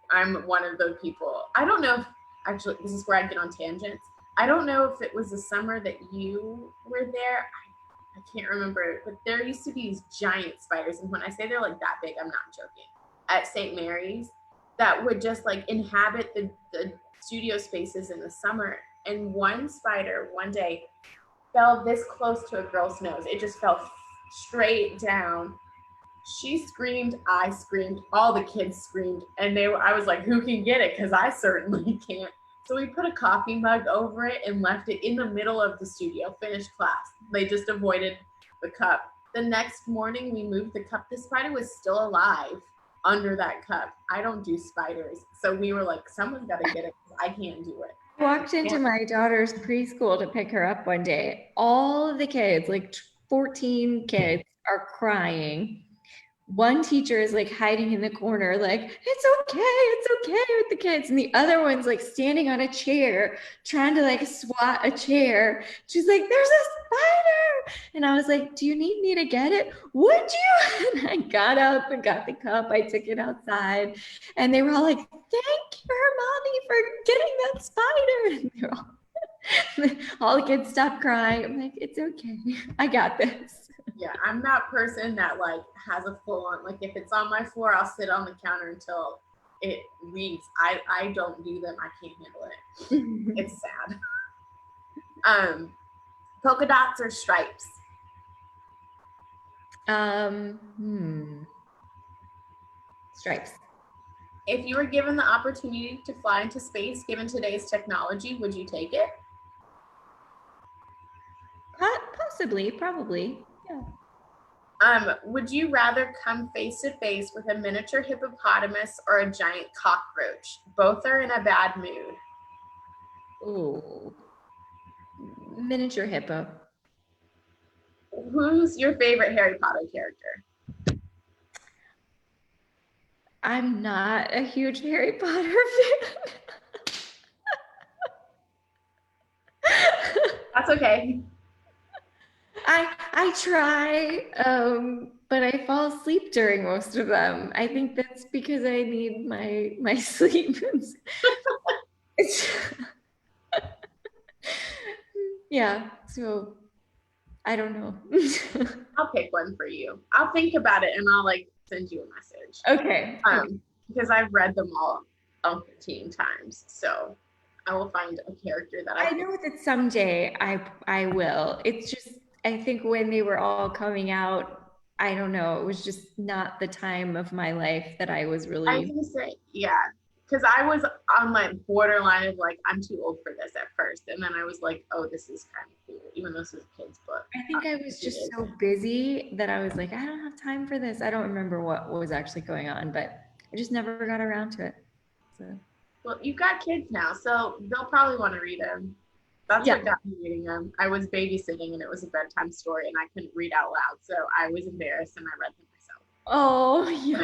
I'm one of the people. I don't know if actually this is where I get on tangents. I don't know if it was the summer that you were there. I can't remember, but there used to be these giant spiders, and when I say they're like that big, I'm not joking. At St. Mary's, that would just like inhabit the studio spaces in the summer. And one spider one day fell this close to a girl's nose. It just fell straight down. She screamed, I screamed, all the kids screamed, and I was like, who can get it? Because I certainly can't. So we put a coffee mug over it and left it in the middle of the studio, finished class. They just avoided the cup. The next morning we moved the cup. The spider was still alive under that cup. I don't do spiders. So we were like, someone's got to get it because I can't do it.
I walked into my daughter's preschool to pick her up one day. All of the kids, like 14 kids, are crying. One teacher is like hiding in the corner, like, it's okay with the kids. And the other one's like standing on a chair, trying to like swat a chair. She's like, there's a spider. And I was like, do you need me to get it? Would you? And I got up and got the cup. I took it outside. And they were all like, thank you, mommy, for getting that spider. And they're all the kids stopped crying. I'm like, it's okay. I got this.
Yeah, I'm that person that like has a full on, like if it's on my floor, I'll sit on the counter until it leaves. I don't do them. I can't handle it. It's sad. Polka dots or stripes?
Stripes.
If you were given the opportunity to fly into space, given today's technology, would you take it?
Possibly, probably. Yeah.
Would you rather come face to face with a miniature hippopotamus or a giant cockroach? Both are in a bad mood.
Ooh. Miniature hippo.
Who's your favorite Harry Potter character?
I'm not a huge Harry Potter fan.
That's okay.
I try, but I fall asleep during most of them. I think that's because I need my sleep. Yeah, so I don't know.
I'll pick one for you. I'll think about it and I'll like send you a message.
Okay.
Because I've read them all 15 times, so I will find a character that
I know that someday I will. It's just I think when they were all coming out, I don't know, it was just not the time of my life that I was
I was
really.
gonna say, yeah, because I was on my borderline of like, I'm too old for this at first, and then I was like, oh, this is kind of cool, even though this is a kid's book.
I think I was
It
just
is.
so busy that I was like, I don't have time for this. I don't remember what was actually going on, but I just never got around to it. So
Well, you've got kids now, so they'll probably want to read them. That's
yeah.
what got me reading them. I was babysitting and it was a bedtime story and I couldn't read out loud, so I was embarrassed and I read them
Oh yeah.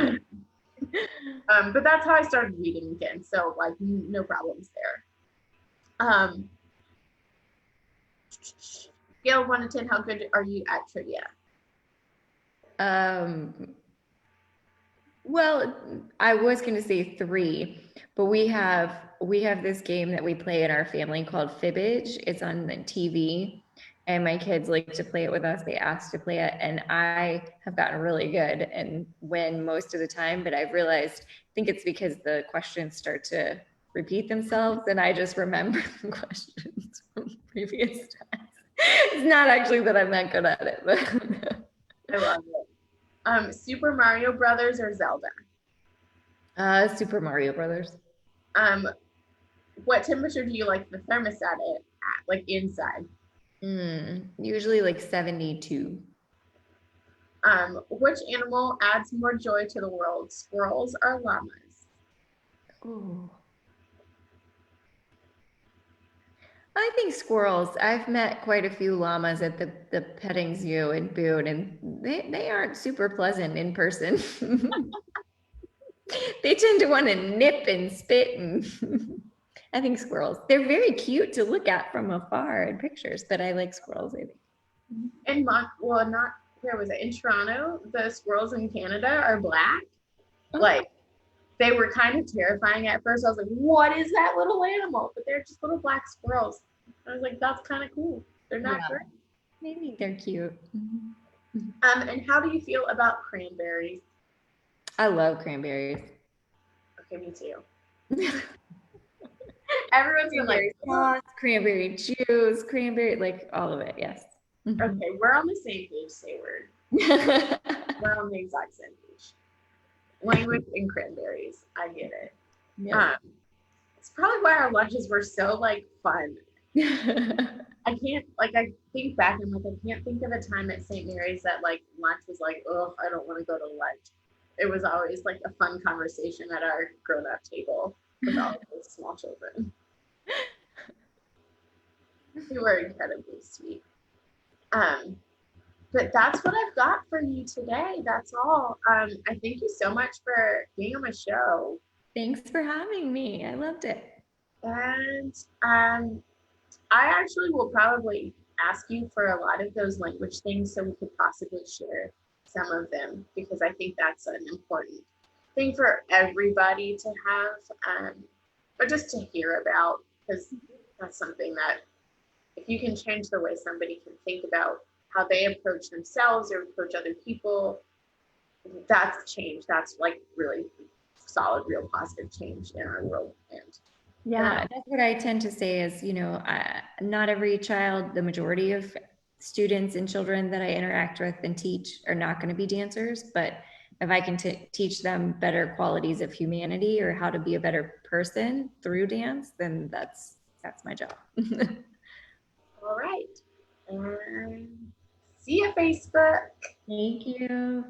myself. But that's how I started reading again, so like no problems there. Scale of 1 to 10, how good are you at trivia?
Um, well, I was going to say 3, but we have this game that we play in our family called Fibbage. It's on the TV, and my kids like to play it with us. They ask to play it, and I have gotten really good and win most of the time. But I've realized, I think it's because the questions start to repeat themselves, and I just remember the questions from previous times. It's not actually that I'm not good at it, but
I love it. Super Mario Brothers or Zelda?
Super Mario Brothers.
Um, what temperature do you like the thermostat at? Like inside?
Usually like 72.
Which animal adds more joy to the world, squirrels or llamas?
Oh, I think squirrels. I've met quite a few llamas at the petting zoo in Boone, and they aren't super pleasant in person. They tend to want to nip and spit, and I think squirrels. They're very cute to look at from afar in pictures, but I like squirrels, I think.
In well, not where was it? In Toronto, the squirrels in Canada are black.
Oh,
Like they were kind of terrifying at first. I was like, "What is that little animal?" But they're just little black squirrels. I was like, "That's kind of cool. They're not
yeah,
great."
maybe they're cute.
And how do you feel about cranberries?
I love cranberries.
Okay, me too. Everyone's been like,
Cranberry sauce, cranberry juice, cranberry, like all of it. Yes.
"Okay, we're on the same page, Sayward. We're on the exact same page." Language and cranberries, I get it.
Yeah.
It's probably why our lunches were so like fun. I can't like I think back and like I can't think of a time at St. Mary's that like lunch was like, oh, I don't want to go to lunch. It was always like a fun conversation at our grown-up table with all of those small children. They were incredibly sweet. Um, but that's what I've got for you today. That's all. I thank you so much for being on my show.
Thanks for having me. I loved it.
And I actually will probably ask you for a lot of those language things so we could possibly share some of them because I think that's an important thing for everybody to have, or just to hear about because that's something that if you can change the way somebody can think about how they approach themselves or approach other people, that's change. That's like really solid, real positive change in our world. And
Yeah, that's what I tend to say is, not every child, the majority of students and children that I interact with and teach are not going to be dancers, but if I can teach them better qualities of humanity or how to be a better person through dance, then that's my job.
all right. And see you, Facebook.
Thank you.